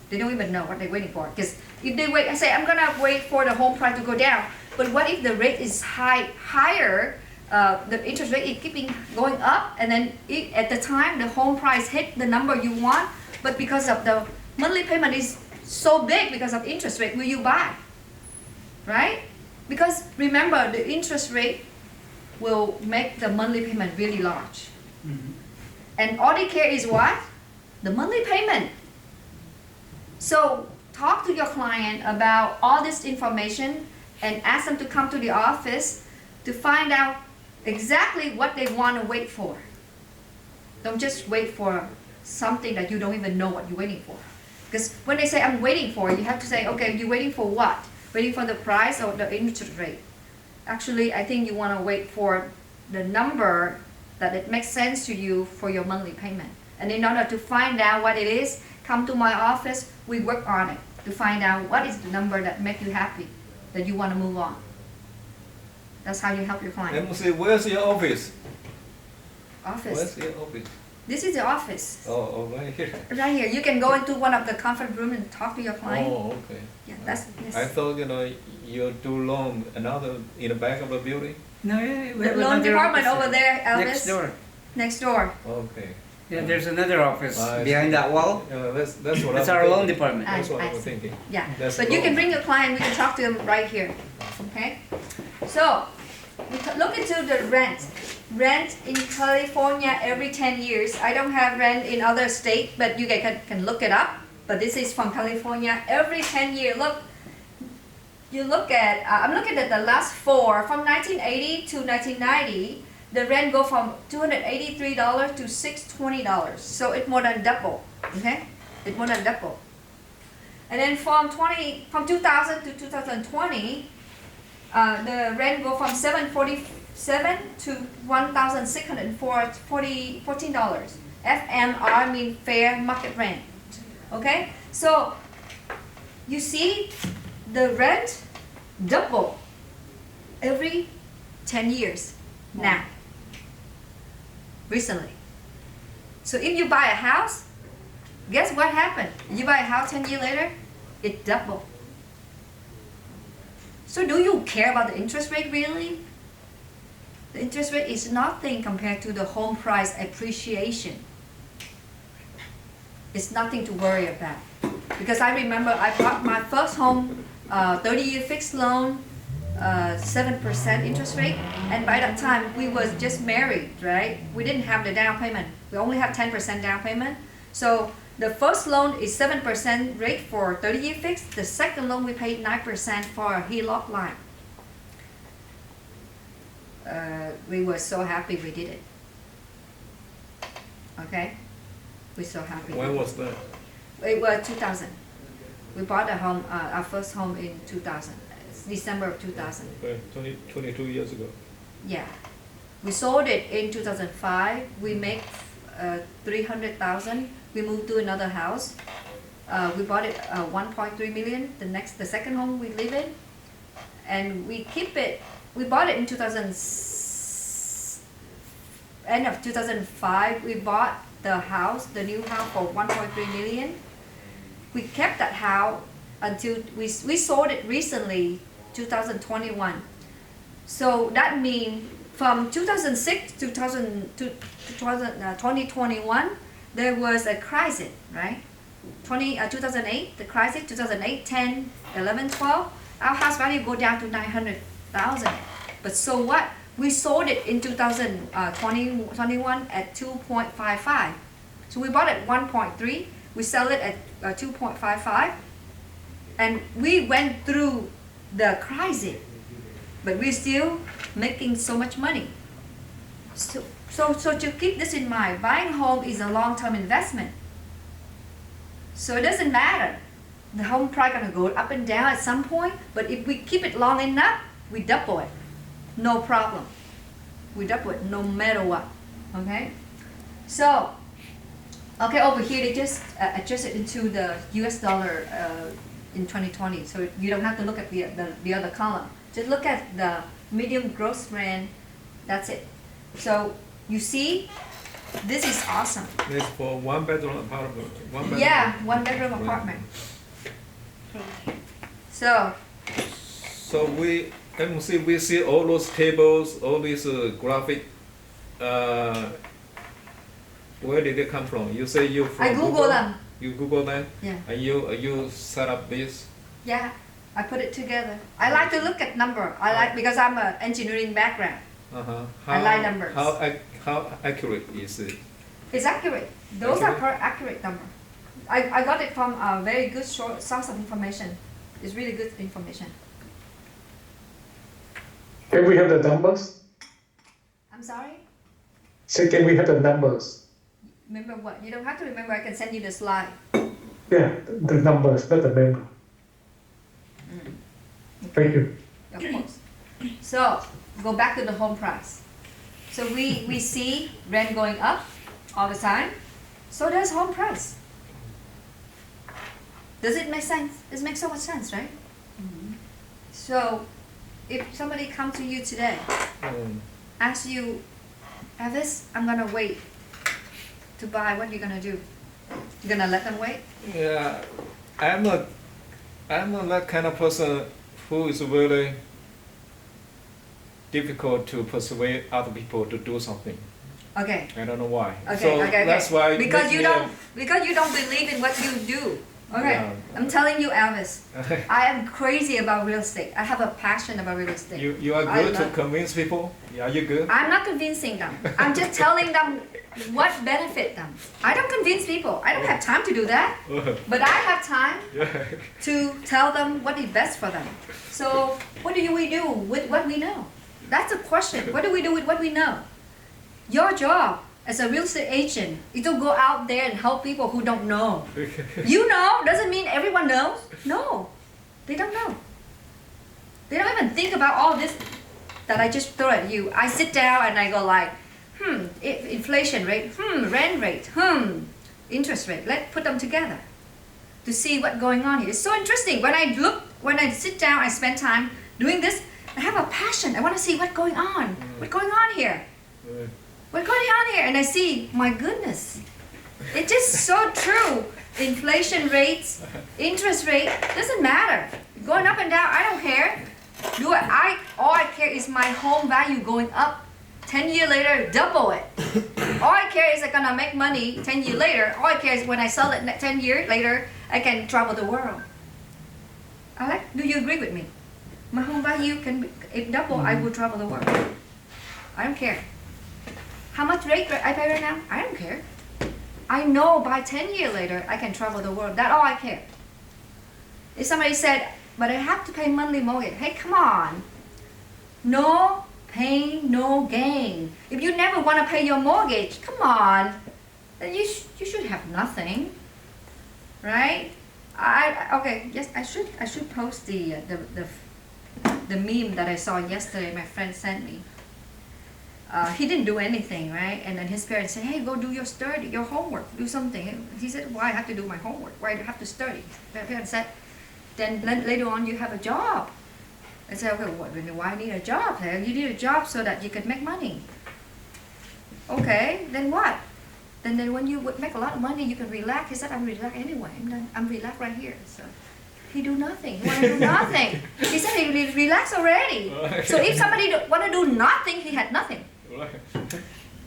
Speaker 1: They don't even know what they're waiting for. Because if they wait and say, I'm gonna wait for the home price to go down, but what if the rate is higher, the interest rate is keeping going up, and then at the time the home price hit the number you want, but because of the monthly payment is so big because of interest rate, will you buy? Right? Because remember, the interest rate will make the monthly payment really large. And all they care is what? The monthly payment. So talk to your client about all this information and ask them to come to the office to find out exactly what they want to wait for. Don't just wait for something that you don't even know what you're waiting for. Because when they say, I'm waiting for, you have to say, okay, you're waiting for what? Waiting for the price or the interest rate? Actually, I think you want to wait for the number that it makes sense to you for your monthly payment. And in order to find out what it is, come to my office, we work on it to find out what is the number that makes you happy, that you want to move on. That's how you help your client.
Speaker 7: MC, where's your office?
Speaker 1: Office.
Speaker 7: Where's your office?
Speaker 1: This is the office.
Speaker 7: Oh, right here.
Speaker 1: Right here. You can go into one of the conference room and talk to your client.
Speaker 7: Oh, okay.
Speaker 1: Yeah, that's
Speaker 7: I
Speaker 1: yes.
Speaker 7: thought, you do loan another in the back of the building?
Speaker 4: No, yeah, we
Speaker 1: The
Speaker 4: have
Speaker 1: loan
Speaker 4: another
Speaker 1: department
Speaker 4: office
Speaker 1: over there, Elvis.
Speaker 4: next door.
Speaker 1: Next door.
Speaker 7: Okay.
Speaker 4: Yeah, there's another office
Speaker 7: I
Speaker 4: behind that wall.
Speaker 7: Yeah, that's what
Speaker 4: That's
Speaker 7: I'm
Speaker 4: our loan
Speaker 7: thinking.
Speaker 4: department.
Speaker 7: That's what
Speaker 1: I
Speaker 7: I was
Speaker 1: see.
Speaker 7: thinking.
Speaker 1: Yeah.
Speaker 7: That's
Speaker 1: But
Speaker 7: the
Speaker 1: you can
Speaker 7: loan.
Speaker 1: bring your client, we can talk to them right here. Okay? So, look into the rent. Rent in California every 10 years. I don't have rent in other states, but you guys can look it up. But this is from California. Every 10 years, look, you look at, I'm looking at the last four. From 1980 to 1990, the rent go from $283 to $620. So it's more than double, okay? It's more than double. And then from 2000 to 2020, the rent go from $747 to $1,614. FMR mean fair market rent. Okay, so you see the rent double every 10 years now, recently. So if you buy a house, guess what happened? You buy a house 10 years later, it doubled. So do you care about the interest rate really? The interest rate is nothing compared to the home price appreciation. It's nothing to worry about. Because I remember I bought my first home, 30-year fixed loan, 7% interest rate, and by that time we was just married, right? We didn't have the down payment. We only have 10% down payment. So the first loan is 7% rate for 30-year fixed. The second loan we paid 9% for a HELOC line. We were so happy we did it. Okay? We're so happy.
Speaker 7: When was that?
Speaker 1: It was 2000. We bought a home, our first home in 2000. It's December of 2000.
Speaker 7: 22 years ago.
Speaker 1: Yeah. We sold it in 2005. We make 300,000. We moved to another house. We bought it 1.3 million. The second home we live in, and we keep it. We bought it in end of 2005. We bought the house, the new house, for 1.3 million. We kept that house until we sold it recently, 2021. So that means from 2006 to 2021, there was a crisis, right? 2008, the crisis, 2008, 10, 11, 12, our house value go down to 900,000. But so what? We sold it in 2021 at 2.55. So we bought at 1.3, we sell it at 2.55, and we went through the crisis, but we're still making so much money. So to keep this in mind, buying home is a long-term investment. So it doesn't matter. The home price gonna go up and down at some point, but if we keep it long enough, we double it. No problem. We double it no matter what. Okay? So, okay, over here they just adjusted into the US dollar in 2020. So you don't have to look at the other column. Just look at the medium gross rent. That's it. So you see, this is awesome.
Speaker 7: This for one bedroom apartment.
Speaker 1: Yeah, one bedroom apartment. So
Speaker 7: we see all those tables, all these graphic. Where did they come from? You say you from
Speaker 1: I Google them.
Speaker 7: You Google them?
Speaker 1: Yeah.
Speaker 7: And you set up this?
Speaker 1: Yeah, I put it together. I like to look at number. I like because I'm an engineering background. I like numbers.
Speaker 7: How accurate is it?
Speaker 1: It's accurate. Those are accurate number. I got it from a very good source of information. It's really good information.
Speaker 3: Can we have the numbers?
Speaker 1: I'm sorry?
Speaker 3: So can we have the numbers?
Speaker 1: Remember what? You don't have to remember. I can send you the slide.
Speaker 3: Yeah, the numbers, not the member. Thank you.
Speaker 1: Of course. So go back to the home price. So we see rent going up all the time. So does home price. Does it make sense? It makes so much sense, right? So if somebody comes to you today, asks you, Elvis, I'm gonna wait to buy, what are you gonna do? You're gonna let them wait?
Speaker 7: Yeah, I'm not that kind of person who is really difficult to persuade other people to do something.
Speaker 1: Okay.
Speaker 7: I don't know why.
Speaker 1: Okay.
Speaker 7: That's why.
Speaker 1: Because you don't believe in what you do. Okay.
Speaker 7: Yeah.
Speaker 1: I'm telling you, Elvis, I am crazy about real estate. I have a passion about real estate.
Speaker 7: You are good to convince people. Yeah, you good.
Speaker 1: I'm not convincing them. I'm just telling them what benefit them. I don't convince people. I don't have time to do that. But I have time to tell them what is best for them. So what do we do with what we know? That's a question. What do we do with what we know? Your job as a real estate agent is to go out there and help people who don't know. You know, doesn't mean everyone knows. No, they don't know. They don't even think about all this that I just throw at you. I sit down and I go like, inflation rate, rent rate, interest rate. Let's put them together to see what's going on here. It's so interesting. When I sit down, I spend time doing this. I have a passion. I want to see what's going on. What's going on here? What's going on here? And I see, my goodness, it's just so true. Inflation rates, interest rate, doesn't matter. Going up and down, I don't care. All I care is my home value going up. 10 years later, double it. All I care is I'm gonna make money 10 years later. All I care is when I sell it 10 years later, I can travel the world. Do you agree with me? My home value if double, I will travel the world. I don't care. How much rate I pay right now? I don't care. I know by 10 years later, I can travel the world. That's all I care. If somebody said, but I have to pay monthly mortgage. Hey, come on. No pain, no gain. If you never want to pay your mortgage, come on. Then you should have nothing. Right? Okay, yes, I should post the meme that I saw yesterday my friend sent me. He didn't do anything, right? And then his parents said, hey, go do your study, your homework, do something. He said, why I have to do my homework? Why do I have to study? My parents said, then later on you have a job. I said, okay, why need a job? You need a job so that you can make money. Okay, then what? Then when you would make a lot of money, you can relax. He said, I'm relaxed anyway. I'm relaxed right here. So he do nothing. He want to do nothing. He said he relaxed already. So if somebody want to do nothing, he had nothing.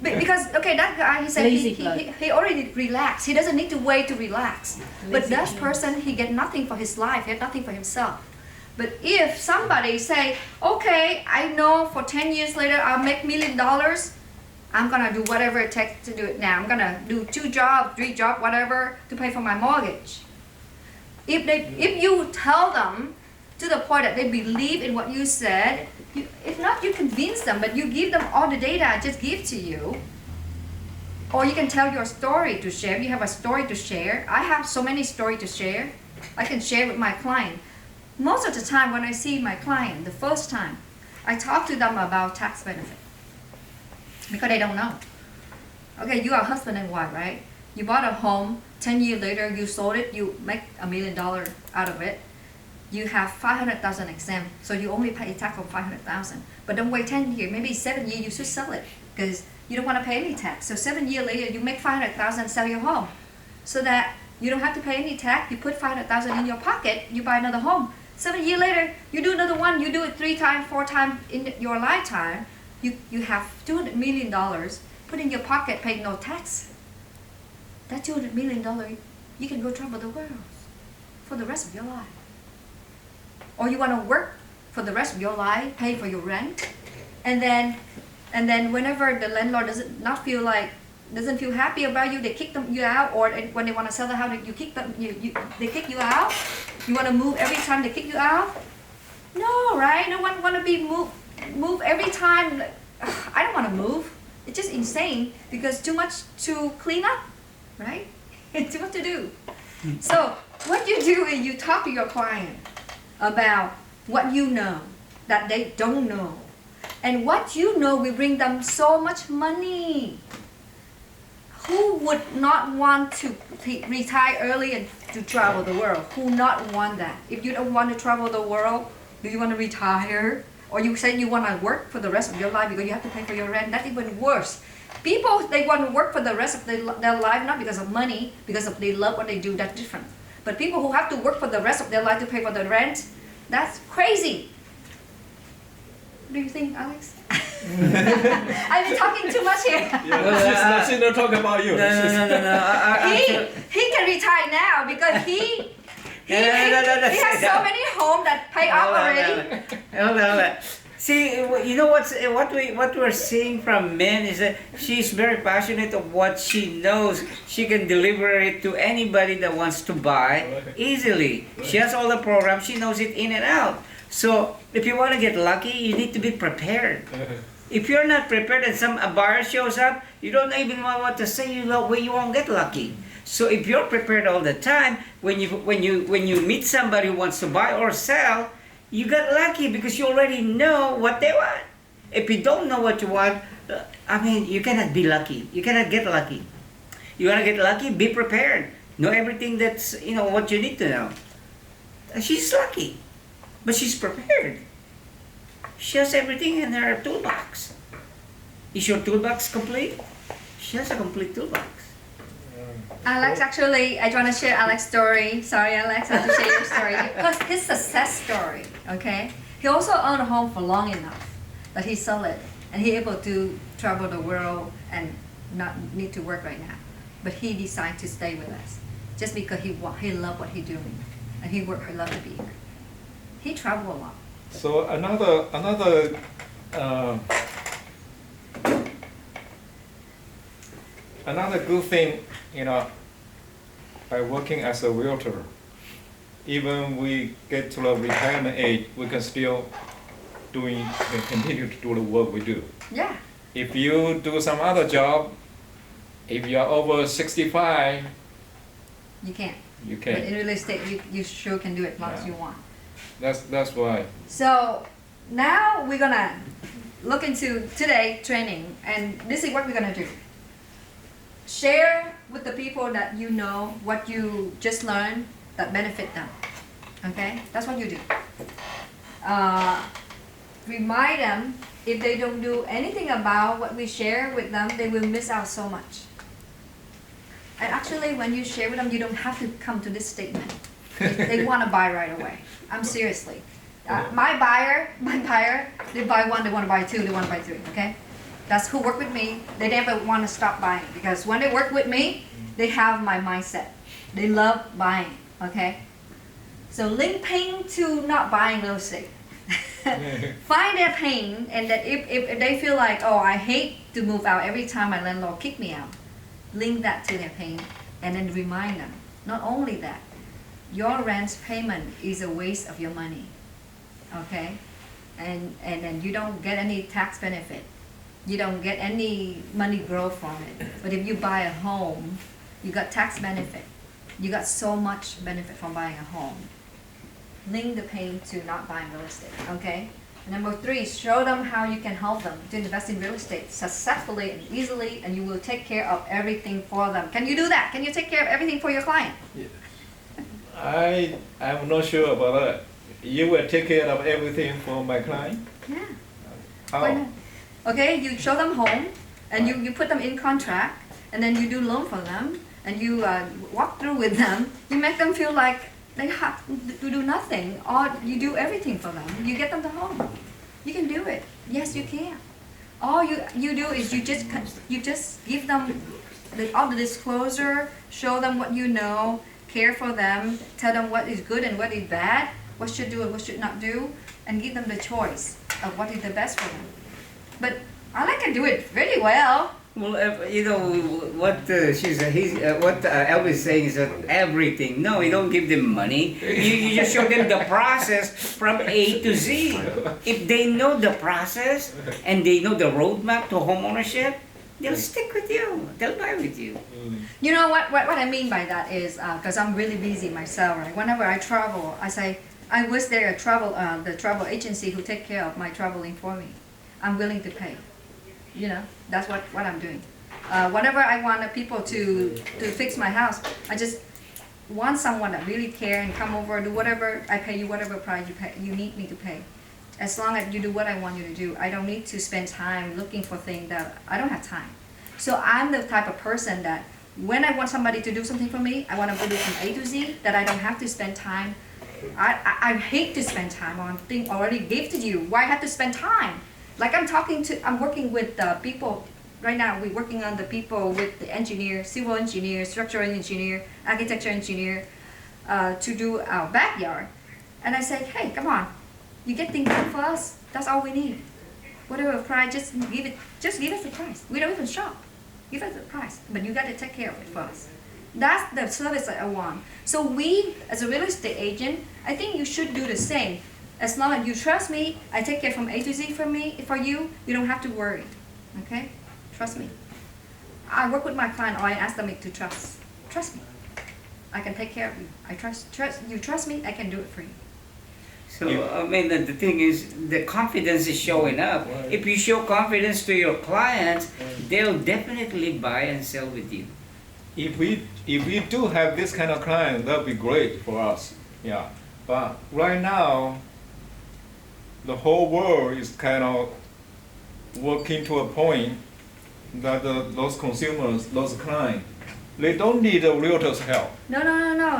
Speaker 1: Because, okay, that guy, he said he already relaxed. He doesn't need to wait to relax. But that person, he get nothing for his life. He had nothing for himself. But if somebody say, okay, I know for 10 years later I'll make $1 million, I'm gonna do whatever it takes to do it now. I'm gonna do 2 jobs, 3 jobs, whatever, to pay for my mortgage. If you tell them to the point that they believe in what you said, if not, you convince them, but you give them all the data I just give to you. Or you can tell your story to share. You have a story to share. I have so many stories to share. I can share with my client. Most of the time when I see my client, the first time, I talk to them about tax benefit. Because they don't know. Okay, you are husband and wife, right? You bought a home, 10 years later you sold it, you make $1 million out of it. You have 500,000 exempt, so you only pay tax on 500,000. But don't wait 10 years, maybe 7 years you should sell it because you don't want to pay any tax. So 7 years later you make 500,000, sell your home, so that you don't have to pay any tax. You put 500,000 in your pocket, you buy another home. 7 years later you do another one. You do it 3 times, 4 times in your lifetime. You have $200 million put in your pocket, paying no tax. That $200 million, you can go travel the world for the rest of your life. Or you want to work for the rest of your life, pay for your rent, and then whenever the landlord doesn't feel happy about you, they kick you out. Or when they want to sell the house, you kick them. They kick you out. You want to move every time they kick you out? No, right? No one want to be move every time. I don't want to move. It's just insane because too much to clean up, right? Too much to do. So what you do is you talk to your client about what you know that they don't know. And what you know will bring them so much money. Who would not want to retire early and to travel the world? Who not want that? If you don't want to travel the world, do you want to retire? Or you say you want to work for the rest of your life because you have to pay for your rent? That's even worse. People, they want to work for the rest of their life, not because of money, because of they love what they do, that's different. But people who have to work for the rest of their life to pay for the rent, that's crazy. What do you think, Alex? I've been talking too much here.
Speaker 7: She's not talking about you.
Speaker 8: No.
Speaker 1: He can retire now because he has so many homes that pay off already.
Speaker 8: Hold on. See, you know what we're seeing from men is that she's very passionate of what she knows. She can deliver it to anybody that wants to buy easily. She has all the programs. She knows it in and out. So if you want to get lucky, you need to be prepared. If you're not prepared and a buyer shows up, you don't even know what to say. You won't get lucky. So if you're prepared all the time, when you meet somebody who wants to buy or sell, You got lucky because you already know what they want. If you don't know what you want, I mean, you cannot be lucky. You cannot get lucky. You want to get lucky? Be prepared. Know everything that's, what you need to know. She's lucky, but she's prepared. She has everything in her toolbox. Is your toolbox complete? She has a complete toolbox.
Speaker 1: Alex, actually, I want to share Alex's story. Sorry, Alex, I have to share your story. Because his success story, okay? He also owned a home for long enough that he sold it. And he able to travel the world and not need to work right now. But he decided to stay with us. Just because he loved what he doing. And he loved to be here. He traveled a lot.
Speaker 7: So another good thing, by working as a realtor, even we get to the retirement age, we can still continue to do the work we do.
Speaker 1: Yeah.
Speaker 7: If you do some other job, if you are over 65,
Speaker 1: You can't.
Speaker 7: you
Speaker 1: But in
Speaker 7: can.
Speaker 1: real estate, you sure can do it as long as you want.
Speaker 7: That's why.
Speaker 1: So now we're gonna look into today training, and this is what we're gonna do. Share with the people that you know what you just learned that benefit them. Okay, that's what you do. Remind them if they don't do anything about what we share with them, they will miss out so much. And actually, when you share with them, you don't have to come to this statement. They want to buy right away. I'm seriously. My buyer, they buy one, they want to buy two, they want to buy three, okay? That's who work with me. They never want to stop buying because when they work with me, they have my mindset. They love buying, okay? So link pain to not buying real estate. Find their pain, and that if they feel like, oh, I hate to move out every time my landlord kick me out, link that to their pain and then remind them. Not only that, your rent payment is a waste of your money, okay? And then you don't get any tax benefit. You don't get any money growth from it. But if you buy a home, you got tax benefit. You got so much benefit from buying a home. Link the pain to not buying real estate, okay? And number 3, show them how you can help them to invest in real estate successfully and easily, and you will take care of everything for them. Can you do that? Can you take care of everything for your client?
Speaker 7: I'm not sure about that. You will take care of everything for my client?
Speaker 1: Yeah.
Speaker 7: How?
Speaker 1: Why not? Okay, you show them home, and you put them in contract, and then you do loan for them, and you walk through with them. You make them feel like they have to do nothing, or you do everything for them. You get them the home. You can do it. Yes, you can. All you do is you just give them all the disclosure, show them what you know, care for them, tell them what is good and what is bad, what should do and what should not do, and give them the choice of what is the best for them. But I like to do it really well.
Speaker 8: Well, what what Elvis is saying is that everything. No, you don't give them money. You just show them the process from A to Z. If they know the process and they know the roadmap to home ownership, they'll stick with you. They'll buy with you.
Speaker 1: You know what I mean by that is because I'm really busy myself. Right? Whenever I travel, I say I wish there a the travel agency who take care of my traveling for me. I'm willing to pay. You know, that's what I'm doing. Whenever I want people to fix my house, I just want someone that really care and come over, do whatever, I pay you whatever price you need me to pay. As long as you do what I want you to do, I don't need to spend time looking for things that I don't have time. So I'm the type of person that when I want somebody to do something for me, I want to do it from A to Z, that I don't have to spend time. I hate to spend time on things already gifted you. Why have to spend time? Like I'm working with the people, right now we're working on the people with the engineer, civil engineer, structural engineer, architecture engineer, to do our backyard. And I said, hey, come on, you get things done for us, that's all we need. Whatever price, just give us the price. We don't even shop, give us the price, but you got to take care of it for us. That's the service that I want. So we, as a real estate agent, I think you should do the same. As long as you trust me, I take care from A to Z for you, you don't have to worry, okay? Trust me. I work with my client, or I ask them to trust me. I can take care of you. You trust me, I can do it for you.
Speaker 8: So I mean, the thing is, the confidence is showing up. If you show confidence to your clients, they'll definitely buy and sell with you.
Speaker 7: If we do have this kind of client, that'd be great for us. Yeah. But right now, the whole world is kind of working to a point that those consumers, those clients, they don't need a realtor's help.
Speaker 1: No.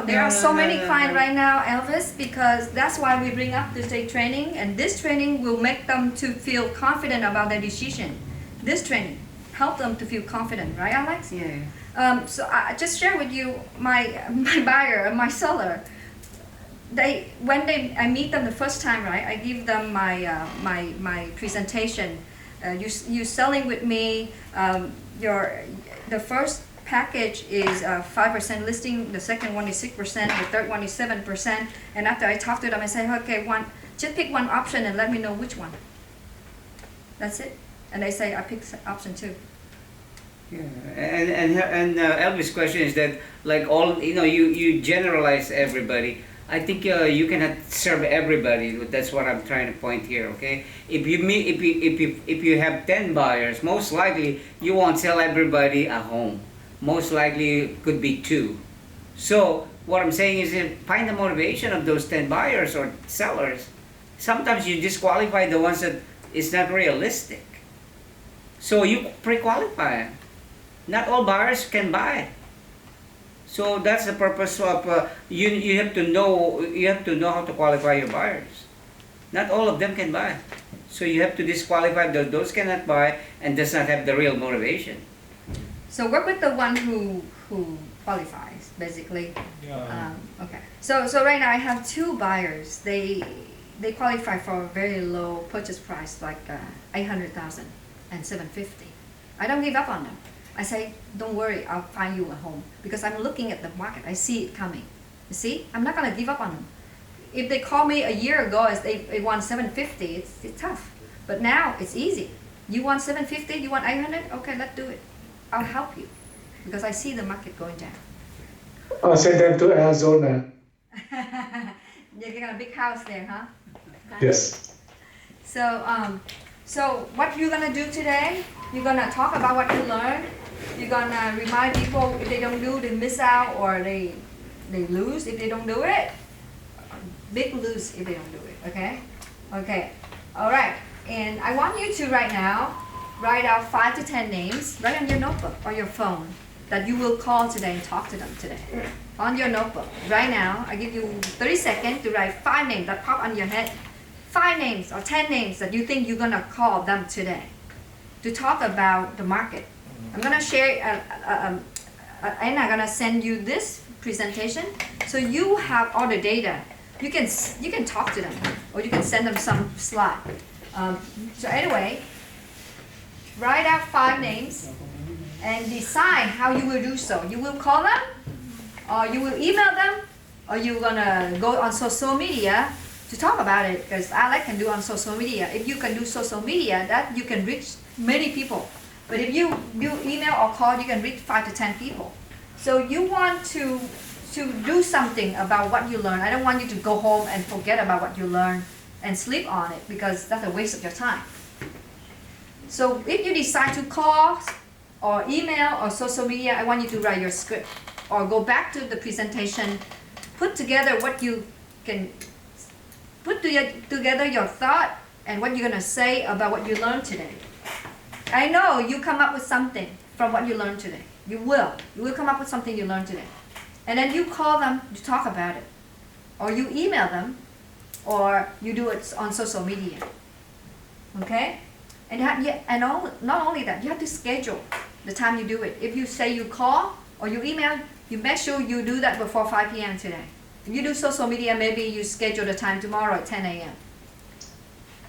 Speaker 1: There are so many clients right now, Elvis, because that's why we bring up this day training, and this training will make them to feel confident about their decision. This training help them to feel confident, right, Alex?
Speaker 8: Yeah.
Speaker 1: So I just share with you my buyer, my seller. I meet them the first time, right? I give them my presentation. You selling with me. The first package is 5% listing. The second one is 6%. The third one is 7%. And after I talk to them, I say, okay, just pick one option and let me know which one. That's it. And they say, I pick option 2.
Speaker 8: Yeah, and Elvis' question is that, like, all you generalize everybody. I think you cannot serve everybody. That's what I'm trying to point here. Okay, if you have 10 buyers, most likely you won't sell everybody a home. Most likely could be 2. So what I'm saying is, find the motivation of those 10 buyers or sellers. Sometimes you disqualify the ones that is not realistic. So you pre-qualify them. Not all buyers can buy. So that's the purpose of you have to know how to qualify your buyers. Not all of them can buy. So you have to disqualify those cannot buy and does not have the real motivation.
Speaker 1: So work with the one who qualifies, basically.
Speaker 7: Yeah.
Speaker 1: Okay. So right now I have 2 buyers. They qualify for a very low purchase price, like 800,000 and 750. I don't give up on them. I say, don't worry, I'll find you a home, because I'm looking at the market. I see it coming. You see, I'm not gonna give up on them. If they call me a year ago as they want 750, it's tough. But now it's easy. You want 750? You want 800? Okay, let's do it. I'll help you, because I see the market going down.
Speaker 3: I'll send them to Arizona.
Speaker 1: You got a big house there, huh?
Speaker 3: Yes.
Speaker 1: So what you're gonna do today? You're gonna talk about what you learned. You're gonna remind people if they don't do, they miss out, or they lose if they don't do it. Big lose if they don't do it. Okay? Okay. All right. And I want you to right now write out 5 to 10 names, right on your notebook or your phone, that you will call today and talk to them today. On your notebook. Right now, I give you 30 seconds to write 5 names that pop on your head. 5 names or 10 names that you think you're gonna call them today to talk about the market. I'm gonna share, and I'm gonna send you this presentation, so you have all the data. You can talk to them, or you can send them some slide. So anyway, write out 5 names and decide how you will do so. You will call them, or you will email them, or you're gonna go on social media to talk about it, because Alex can do on social media. If you can do social media, that you can reach many people. But if you do email or call, you can reach 5 to 10 people. So you want to do something about what you learn. I don't want you to go home and forget about what you learned and sleep on it, because that's a waste of your time. So if you decide to call or email or social media, I want you to write your script or go back to the presentation, put together what you can, put together your thought and what you're gonna say about what you learned today. I know you come up with something from what you learned today. You will come up with something you learned today. And then you call them to talk about it. Or you email them, or you do it on social media. Okay? And not only that, you have to schedule the time you do it. If you say you call or you email, you make sure you do that before 5 p.m. today. If you do social media, maybe you schedule the time tomorrow at 10 a.m.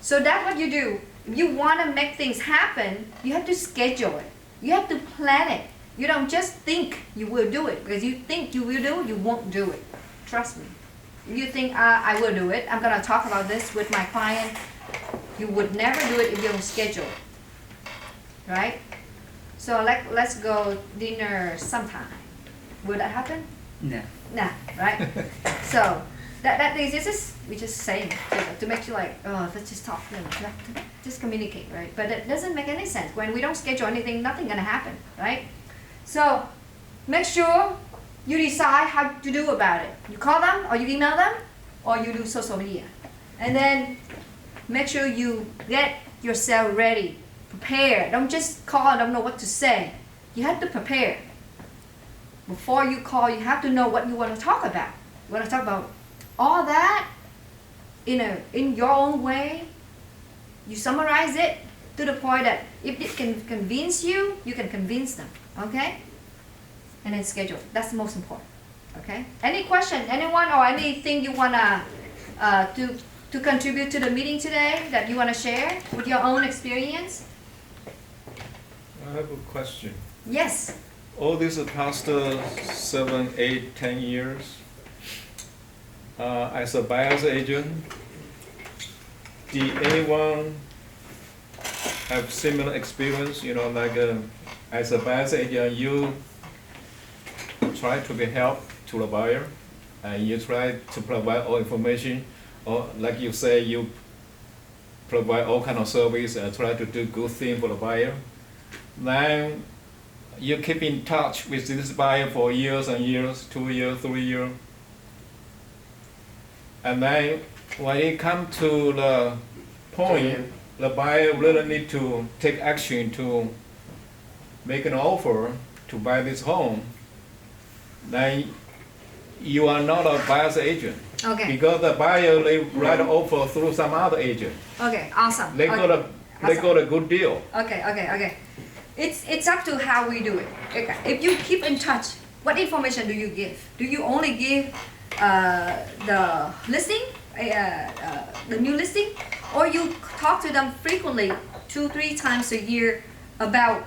Speaker 1: So that's what you do. If you want to make things happen, you have to schedule it. You have to plan it. You don't just think you will do it, because you think you will do it, you won't do it. Trust me. If you think, I will do it, I'm going to talk about this with my client, you would never do it if you don't schedule it. Right? So let's go dinner sometime. Will that happen?
Speaker 8: No.
Speaker 1: Nah, right? So That is just we just saying to make you like, oh, let's just talk, just communicate, right? But it doesn't make any sense when we don't schedule anything. Nothing gonna happen, right? So make sure you decide how to do about it. You call them, or you email them, or you do social media, and then make sure you get yourself ready, prepare. Don't just call and don't know what to say. You have to prepare. Before you call, you have to know what you want to talk about. You want to talk about all that in your own way. You summarize it to the point that if it can convince you, you can convince them. Okay? And then schedule. That's the most important. Okay? Any question, anyone, or anything you wanna to contribute to the meeting today that you wanna share with your own experience?
Speaker 7: I have a question.
Speaker 1: Yes.
Speaker 7: All these past 7, 8, 10 years, as a buyer's agent, did anyone have similar experience? You know, like as a buyer's agent, you try to be help to the buyer, and you try to provide all information, or like you say, you provide all kind of service and try to do good thing for the buyer. Then you keep in touch with this buyer for years and years, 2 years, 3 years. And then when it comes to the point, the buyer really need to take action to make an offer to buy this home, then you are not a buyer's agent.
Speaker 1: Okay.
Speaker 7: Because the buyer, they write an offer through some other agent.
Speaker 1: Okay. Awesome.
Speaker 7: They got a good deal.
Speaker 1: Okay. It's up to how we do it. Okay. If you keep in touch, what information do you give? Do you only give the listing, the new listing, or you talk to them frequently, 2-3 times a year about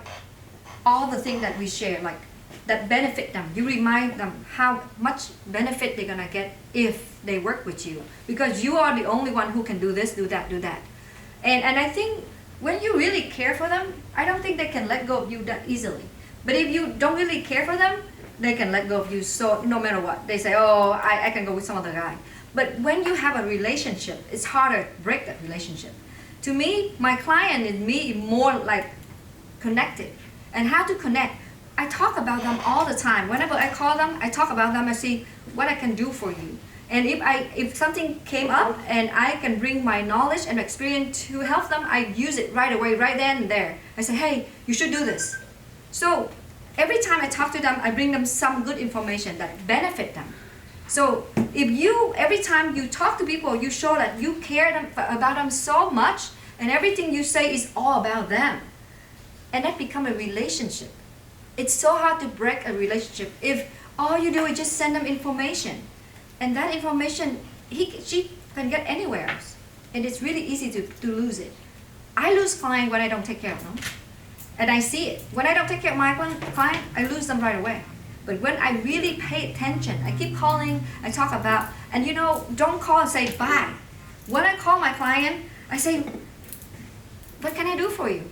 Speaker 1: all the things that we share, like that benefit them? You remind them how much benefit they're gonna get if they work with you, because you are the only one who can do this, do that. And I think when you really care for them, I don't think they can let go of you that easily. But if you don't really care for them, they can let go of you. So no matter what, they say, oh, I can go with some other guy. But when you have a relationship, it's harder to break that relationship. To me, my client and me are more like connected. And how to connect? I talk about them all the time. Whenever I call them, I talk about them and see what I can do for you. And if something came up and I can bring my knowledge and experience to help them, I use it right away, right then and there. I say, hey, you should do this. So every time I talk to them, I bring them some good information that benefit them. So if every time you talk to people, you show that you care about them so much, and everything you say is all about them, and that become a relationship. It's so hard to break a relationship if all you do is just send them information, and that information she can get anywhere else, and it's really easy to lose it. I lose clients when I don't take care of them, and I see it. When I don't take care of my client, I lose them right away. But when I really pay attention, I keep calling, I talk about, and don't call and say bye. When I call my client, I say, what can I do for you?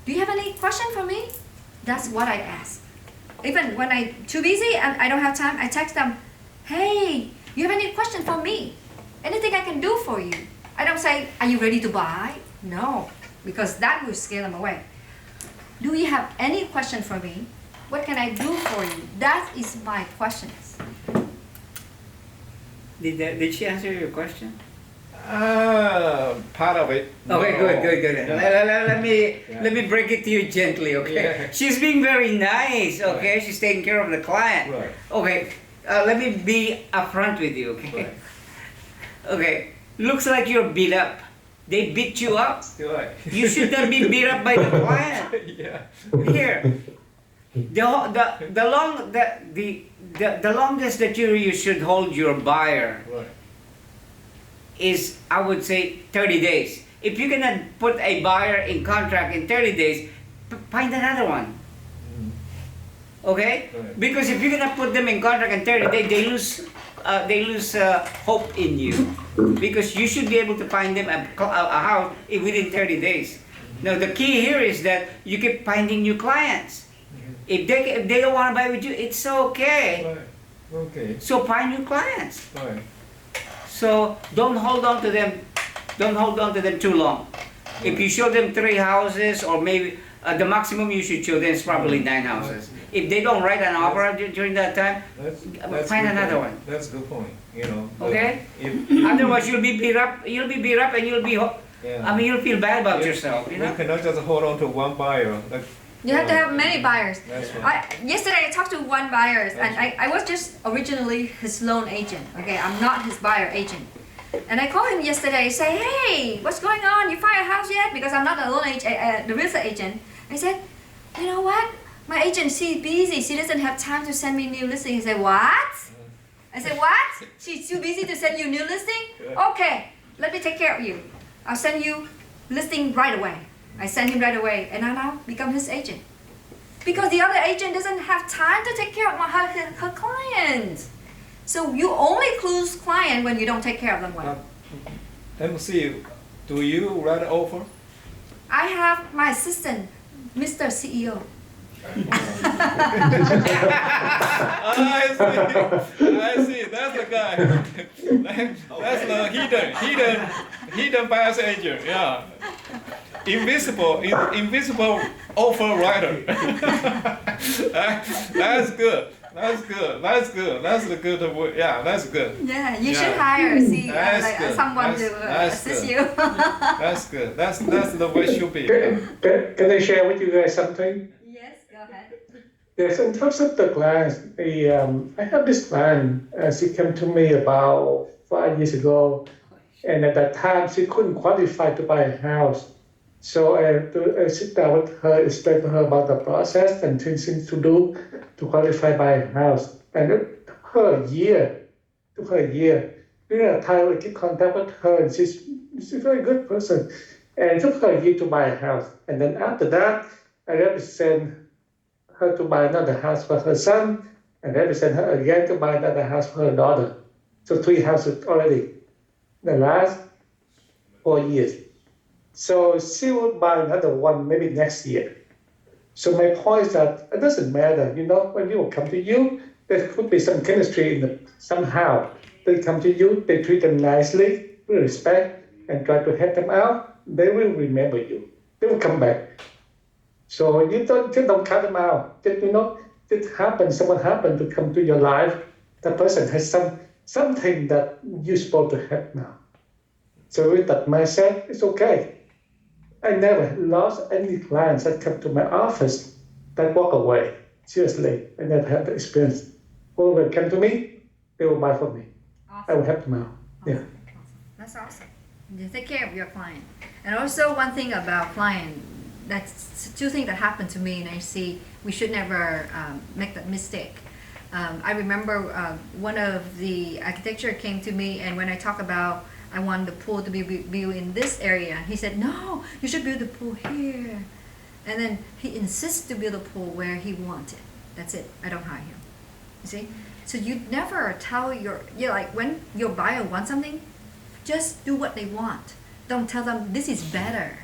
Speaker 1: Do you have any question for me? That's what I ask. Even when I'm too busy and I don't have time, I text them, hey, you have any question for me? Anything I can do for you? I don't say, are you ready to buy? No, because that will scare them away. Do you have any question for me? What can I do for you? That is my questions.
Speaker 8: Did she answer your question?
Speaker 7: Part of it.
Speaker 8: Okay,
Speaker 7: No.
Speaker 8: good.
Speaker 7: Yeah.
Speaker 8: Let me break it to you gently, okay?
Speaker 7: Yeah.
Speaker 8: She's being very nice, okay?
Speaker 7: Right.
Speaker 8: She's taking care of the client.
Speaker 7: Right.
Speaker 8: Okay, let me be upfront with you, okay?
Speaker 7: Right.
Speaker 8: Okay, looks like you're beat up. They beat you up.
Speaker 7: Right.
Speaker 8: You should not be beat up by the client.
Speaker 7: Yeah.
Speaker 8: Here, the longest that you should hold your buyer
Speaker 7: Right.
Speaker 8: is, I would say, 30 days. If you cannot put a buyer in contract in 30 days, find another one. Okay?
Speaker 7: Right.
Speaker 8: Because if you cannot put them in contract in 30 days, they lose hope in you. Because you should be able to find them a house within 30 days. Now the key here is that you keep finding new clients. If they don't want to buy with you, it's okay.
Speaker 7: Right. Okay.
Speaker 8: So find new clients.
Speaker 7: Right.
Speaker 8: So don't hold on to them. Don't hold on to them too long. If you show them 3 houses, or maybe the maximum you should show them is probably 9 houses. If they don't write an offer during that time, find
Speaker 7: good
Speaker 8: another
Speaker 7: point.
Speaker 8: one.
Speaker 7: That's a good point. You know. but
Speaker 8: Okay?
Speaker 7: If,
Speaker 8: Otherwise, you'll be beat up. You'll be beat up, and you'll be.
Speaker 7: yeah.
Speaker 8: I mean, you'll feel bad about
Speaker 7: If
Speaker 8: yourself. You
Speaker 7: We
Speaker 8: know.
Speaker 7: cannot just hold on to one buyer. Like,
Speaker 1: You have to have many buyers.
Speaker 7: That's right.
Speaker 1: Yesterday I talked to one buyer, and I was just originally his loan agent. Okay, I'm not his buyer agent. And I called him yesterday, say, hey, what's going on? You find a house yet? Because I'm not a loan agent, the real estate agent. I said, you know what? My agency is busy. She doesn't have time to send me new listing. He said, what? I said, what? She's too busy to send you new listing? Okay, let me take care of you. I'll send you listing right away. I sent him right away, and I now become his agent. Because the other agent doesn't have time to take care of her clients. So you only lose client when you don't take care of them well.
Speaker 7: MC, do you write an offer?
Speaker 1: I have my assistant, Mr. CEO.
Speaker 7: I see. That's the guy. That's the hidden buyer's agent. Yeah. Invisible offer writer. That's good. That's good. That's good. That's the good word. Yeah, that's good.
Speaker 1: Yeah, you should hire
Speaker 7: That's good.
Speaker 1: someone to
Speaker 7: That's
Speaker 1: assist
Speaker 7: good.
Speaker 1: you.
Speaker 7: That's good. That's the way it should be.
Speaker 3: Can I share with you guys something?
Speaker 1: Yes, go ahead.
Speaker 3: Yes, in terms of the clients, I have this client. She came to me about 5 years ago, and at that time she couldn't qualify to buy a house. So I sit down with her, explain to her about the process and things to do to qualify buy a house. And it took her a year. During that time, I keep contact with her, and she's a very good person. And it took her a year to buy a house. And then after that, I represent her to buy another house for her son, and represent her again to buy another house for her daughter. So 3 houses already. The last 4 years. So she will buy another one maybe next year. So my point is that it doesn't matter, when people come to you, there could be some chemistry somehow. They come to you, they treat them nicely, with respect, and try to help them out. They will remember you. They will come back. So you don't cut them out. Someone happened to come to your life. The person has something that you're supposed to help now. So with that mindset, it's okay. I never lost any clients that come to my office that walk away. Seriously, I never had the experience. Whoever come to me, they will buy from me.
Speaker 1: Awesome.
Speaker 3: I will help them out. Yeah.
Speaker 1: Awesome. That's awesome. You take care of your client. And also one thing about client, that's 2 things that happened to me, and I see we should never make that mistake. I remember one of the architecture came to me, and when I talk about I want the pool to be built in this area, he said, no, you should build the pool here. And then he insists to build a pool where he wanted. That's it. I don't hire him. You see? So you never tell like when your buyer wants something, just do what they want. Don't tell them this is better.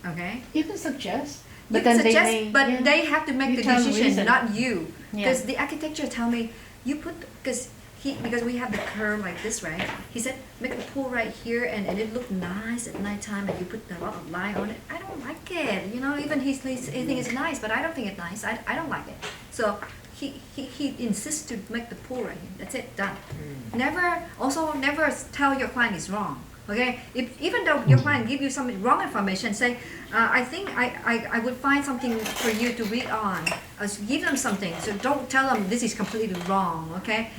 Speaker 1: Okay?
Speaker 2: You can suggest.
Speaker 1: You
Speaker 2: But
Speaker 1: can
Speaker 2: then
Speaker 1: suggest,
Speaker 2: they may,
Speaker 1: but
Speaker 2: yeah.
Speaker 1: they have to make
Speaker 2: You
Speaker 1: the
Speaker 2: tell them
Speaker 1: decision,
Speaker 2: reason.
Speaker 1: not you.
Speaker 2: Yeah.
Speaker 1: Because the architecture tell me, because we have the curve like this, right? He said, make the pool right here, and it look nice at nighttime, and you put a lot of light on it. I don't like it, even he thinks it's nice, but I don't think it's nice. I don't like it. So he insists to make the pool right here. That's it, done. Never tell your client is wrong. Okay, even though your client give you some wrong information, say, I think I would find something for you to read on. Give them something. So don't tell them this is completely wrong. Okay,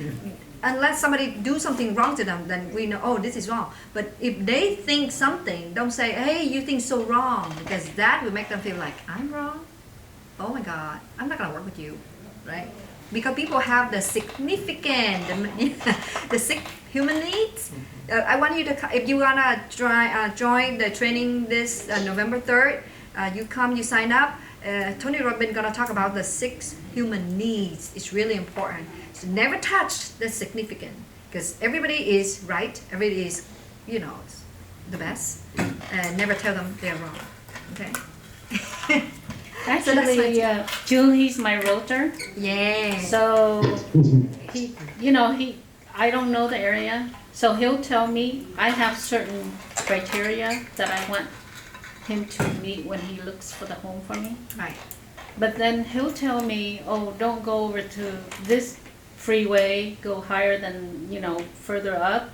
Speaker 1: unless somebody do something wrong to them, then we know, oh, this is wrong. But if they think something, don't say, hey, you think so wrong, because that will make them feel like I'm wrong. Oh my God, I'm not gonna work with you, right? Because people have the significant, human needs. I want you to, if you wanna join the training this November 3rd, you come, you sign up. Tony Robbins gonna talk about the 6 human needs. It's really important. So never touch the significant, because everybody is right. Everybody is, the best. Never tell them they're wrong. Okay.
Speaker 2: Actually, June, he's my realtor.
Speaker 1: Yeah.
Speaker 2: So he
Speaker 9: I don't know the area, so he'll tell me, I have certain criteria that I want him to meet when he looks for the home for me.
Speaker 1: Right.
Speaker 9: But then he'll tell me, oh, don't go over to this freeway, go higher than, further up,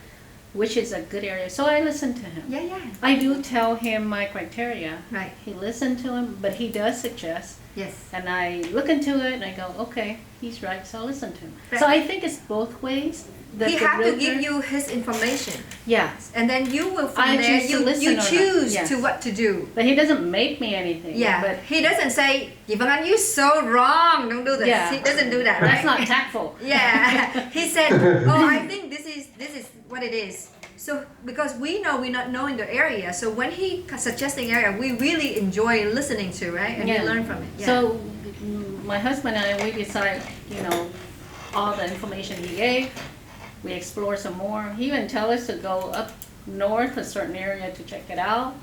Speaker 9: which is a good area. So I listen to him.
Speaker 1: Yeah, yeah.
Speaker 9: I do tell him my criteria.
Speaker 1: Right.
Speaker 9: He listened to him, but he does suggest.
Speaker 1: Yes.
Speaker 9: And I look into it and I go, okay, he's right, so I'll listen to him.
Speaker 1: Right.
Speaker 9: So I think it's both ways.
Speaker 1: He have to give you his information,
Speaker 9: Yeah,
Speaker 1: and then you will from
Speaker 9: I
Speaker 1: there
Speaker 9: choose to
Speaker 1: you
Speaker 9: listen or not.
Speaker 1: choose
Speaker 9: Yes.
Speaker 1: to what to do.
Speaker 9: but he doesn't make me anything.
Speaker 1: Yeah,
Speaker 9: But
Speaker 1: he doesn't say, Yvonne, you're so wrong. Don't do this.
Speaker 9: Yeah.
Speaker 1: He doesn't do that,
Speaker 9: that's
Speaker 1: right?
Speaker 9: not tactful.
Speaker 1: Yeah, he said, "Oh, I think this is what it is." So because we know we're not knowing the area, so when he suggesting area, we really enjoy listening to, right? And
Speaker 9: Yeah.
Speaker 1: we learn from it. Yeah.
Speaker 9: So my husband and I, we decide, all the information he gave, we explore some more. He even tell us to go up north a certain area to check it out.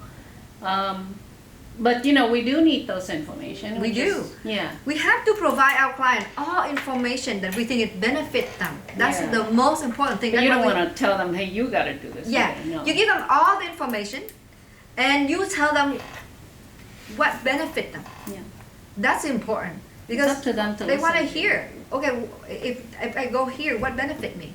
Speaker 9: But we do need those information.
Speaker 1: We do.
Speaker 9: Yeah.
Speaker 1: we have to provide our client all information that we think it benefit them. That's
Speaker 9: Yeah.
Speaker 1: the most important thing.
Speaker 9: But
Speaker 1: That's
Speaker 9: you don't
Speaker 1: what we-
Speaker 9: want to tell them, hey, you got to do this.
Speaker 1: Yeah,
Speaker 9: No.
Speaker 1: you give them all the information, and you tell them what benefit them.
Speaker 9: Yeah.
Speaker 1: That's important
Speaker 9: It's
Speaker 1: because
Speaker 9: up to them to
Speaker 1: they want to
Speaker 9: listen.
Speaker 1: hear. Okay, if I go here, what benefit me?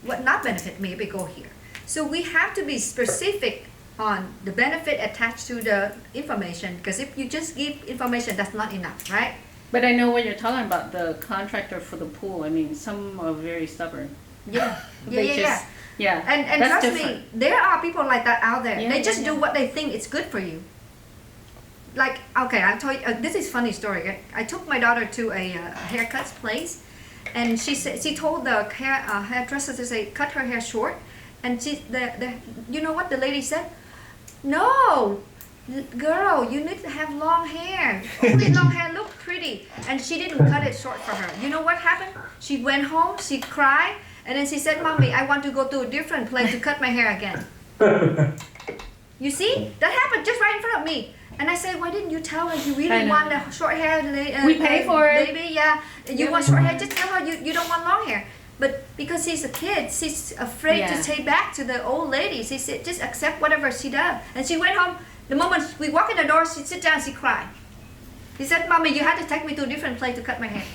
Speaker 1: What not benefit me if I go here? So we have to be specific on the benefit attached to the information, because if you just give information, that's not enough, right?
Speaker 9: But I know what you're talking about, the contractor for the pool. I mean, some are very stubborn.
Speaker 1: Yeah,
Speaker 9: They
Speaker 1: yeah.
Speaker 9: just, yeah.
Speaker 1: And
Speaker 9: that's
Speaker 1: trust
Speaker 9: different.
Speaker 1: me, there are people like that out there.
Speaker 9: Yeah,
Speaker 1: They
Speaker 9: yeah,
Speaker 1: just do
Speaker 9: yeah.
Speaker 1: what they think is good for you. Like, okay, I'll tell you, this is funny story. I took my daughter to a haircut place, and she told the hairdresser to say, cut her hair short. And you know what the lady said? No, girl, you need to have long hair. Only long hair look pretty. And she didn't cut it short for her. You know what happened? She went home, she cried, and then she said, Mommy, I want to go to a different place to cut my hair again. You see? That happened just right in front of me. And I said, why didn't you tell her you
Speaker 9: I
Speaker 1: really
Speaker 9: know.
Speaker 1: want the short hair?
Speaker 9: We pay for it.
Speaker 1: Baby, yeah. You want short hair, just tell her you don't want long hair. But because she's a kid, she's afraid
Speaker 9: Yeah.
Speaker 1: to say back to the old lady. She said, just accept whatever she does. And she went home. The moment we walk in the door, she sit down, she cried. He said, Mommy, you had to take me to a different place to cut my hair.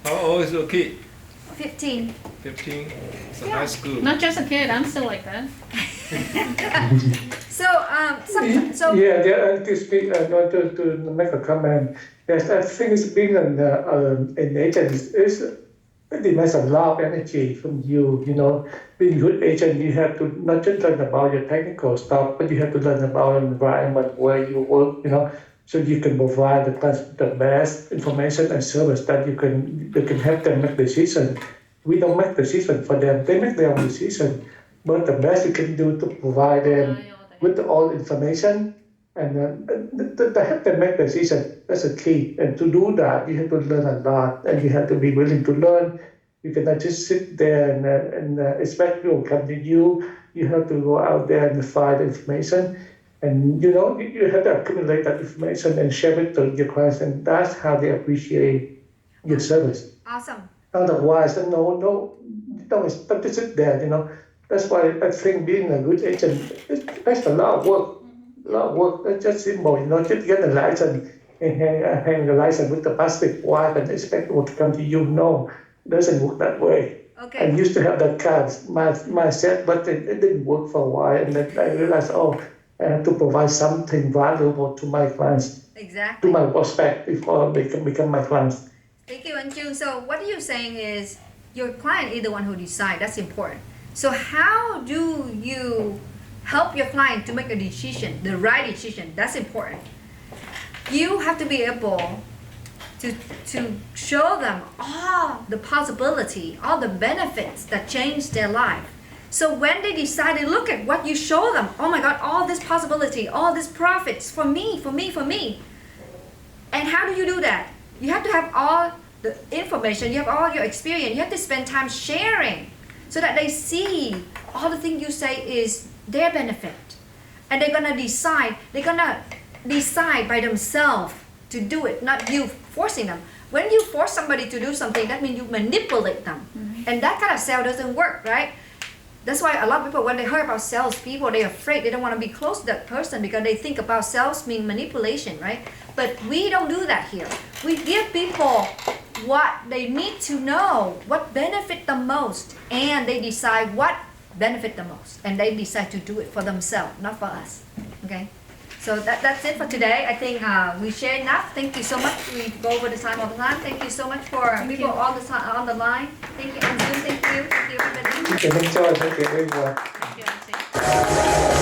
Speaker 7: How old is your kid?
Speaker 1: 15.
Speaker 7: 15. It's a
Speaker 1: Yeah.
Speaker 7: high school.
Speaker 9: Not just a kid, I'm still like that.
Speaker 1: So, so
Speaker 3: Yeah, to speak, I want to make a comment. Yes, I think it's being an agent it demands a lot of energy from you. Being a good agent, you have to not just learn about your technical stuff, but you have to learn about the environment where you work. So you can provide the best information and service that you can help them make decisions. We don't make decisions for them; they make their own decision. But the best you can do to provide them with all information and to help them make decisions. That's the key. And to do that, you have to learn a lot, and you have to be willing to learn. You cannot just sit there and expect people to come to you. You have to go out there and find information. And you have to accumulate that information and share it to your clients, and that's how they appreciate your service.
Speaker 1: awesome.
Speaker 3: Otherwise, don't just sit there. That's why I think being a good agent that's a lot of work. That's just simple. Just get a license and hang the license with the PacificWide and expect people to come to you. No, it doesn't work that way. I
Speaker 1: Okay.
Speaker 3: used to have that kind of mindset, but it didn't work for a while, and then I realized, I have to provide something valuable to my clients, to
Speaker 1: Exactly.
Speaker 3: my prospect before they can become my clients.
Speaker 1: Thank you, Anju. So what you're saying is your client is the one who decides. That's important. So how do you help your client to make a decision, the right decision? That's important. You have to be able to show them all the possibility, all the benefits that change their life. So when they decide, they look at what you show them. Oh my God, all this possibility, all this profits for me. And how do you do that? You have to have all the information, you have all your experience, you have to spend time sharing so that they see all the things you say is their benefit. And they're gonna decide by themselves to do it, not you forcing them. When you force somebody to do something, that means you manipulate them. And that kind of sale doesn't work, right? That's why a lot of people, when they hear about salespeople, they're afraid. They don't want to be close to that person because they think about sales mean manipulation, right? But we don't do that here. We give people what they need to know, what benefit the most, and they decide what benefit the most, and they decide to do it for themselves, not for us. Okay. So that's it for today. I think we share enough. Thank you so much. We go over the time all the time. Thank you so much for people all the time on the line. Thank you on Zoom. Thank you. Thank you everybody.
Speaker 3: Okay, enjoy. Thank you, everyone.
Speaker 9: Yeah, I see.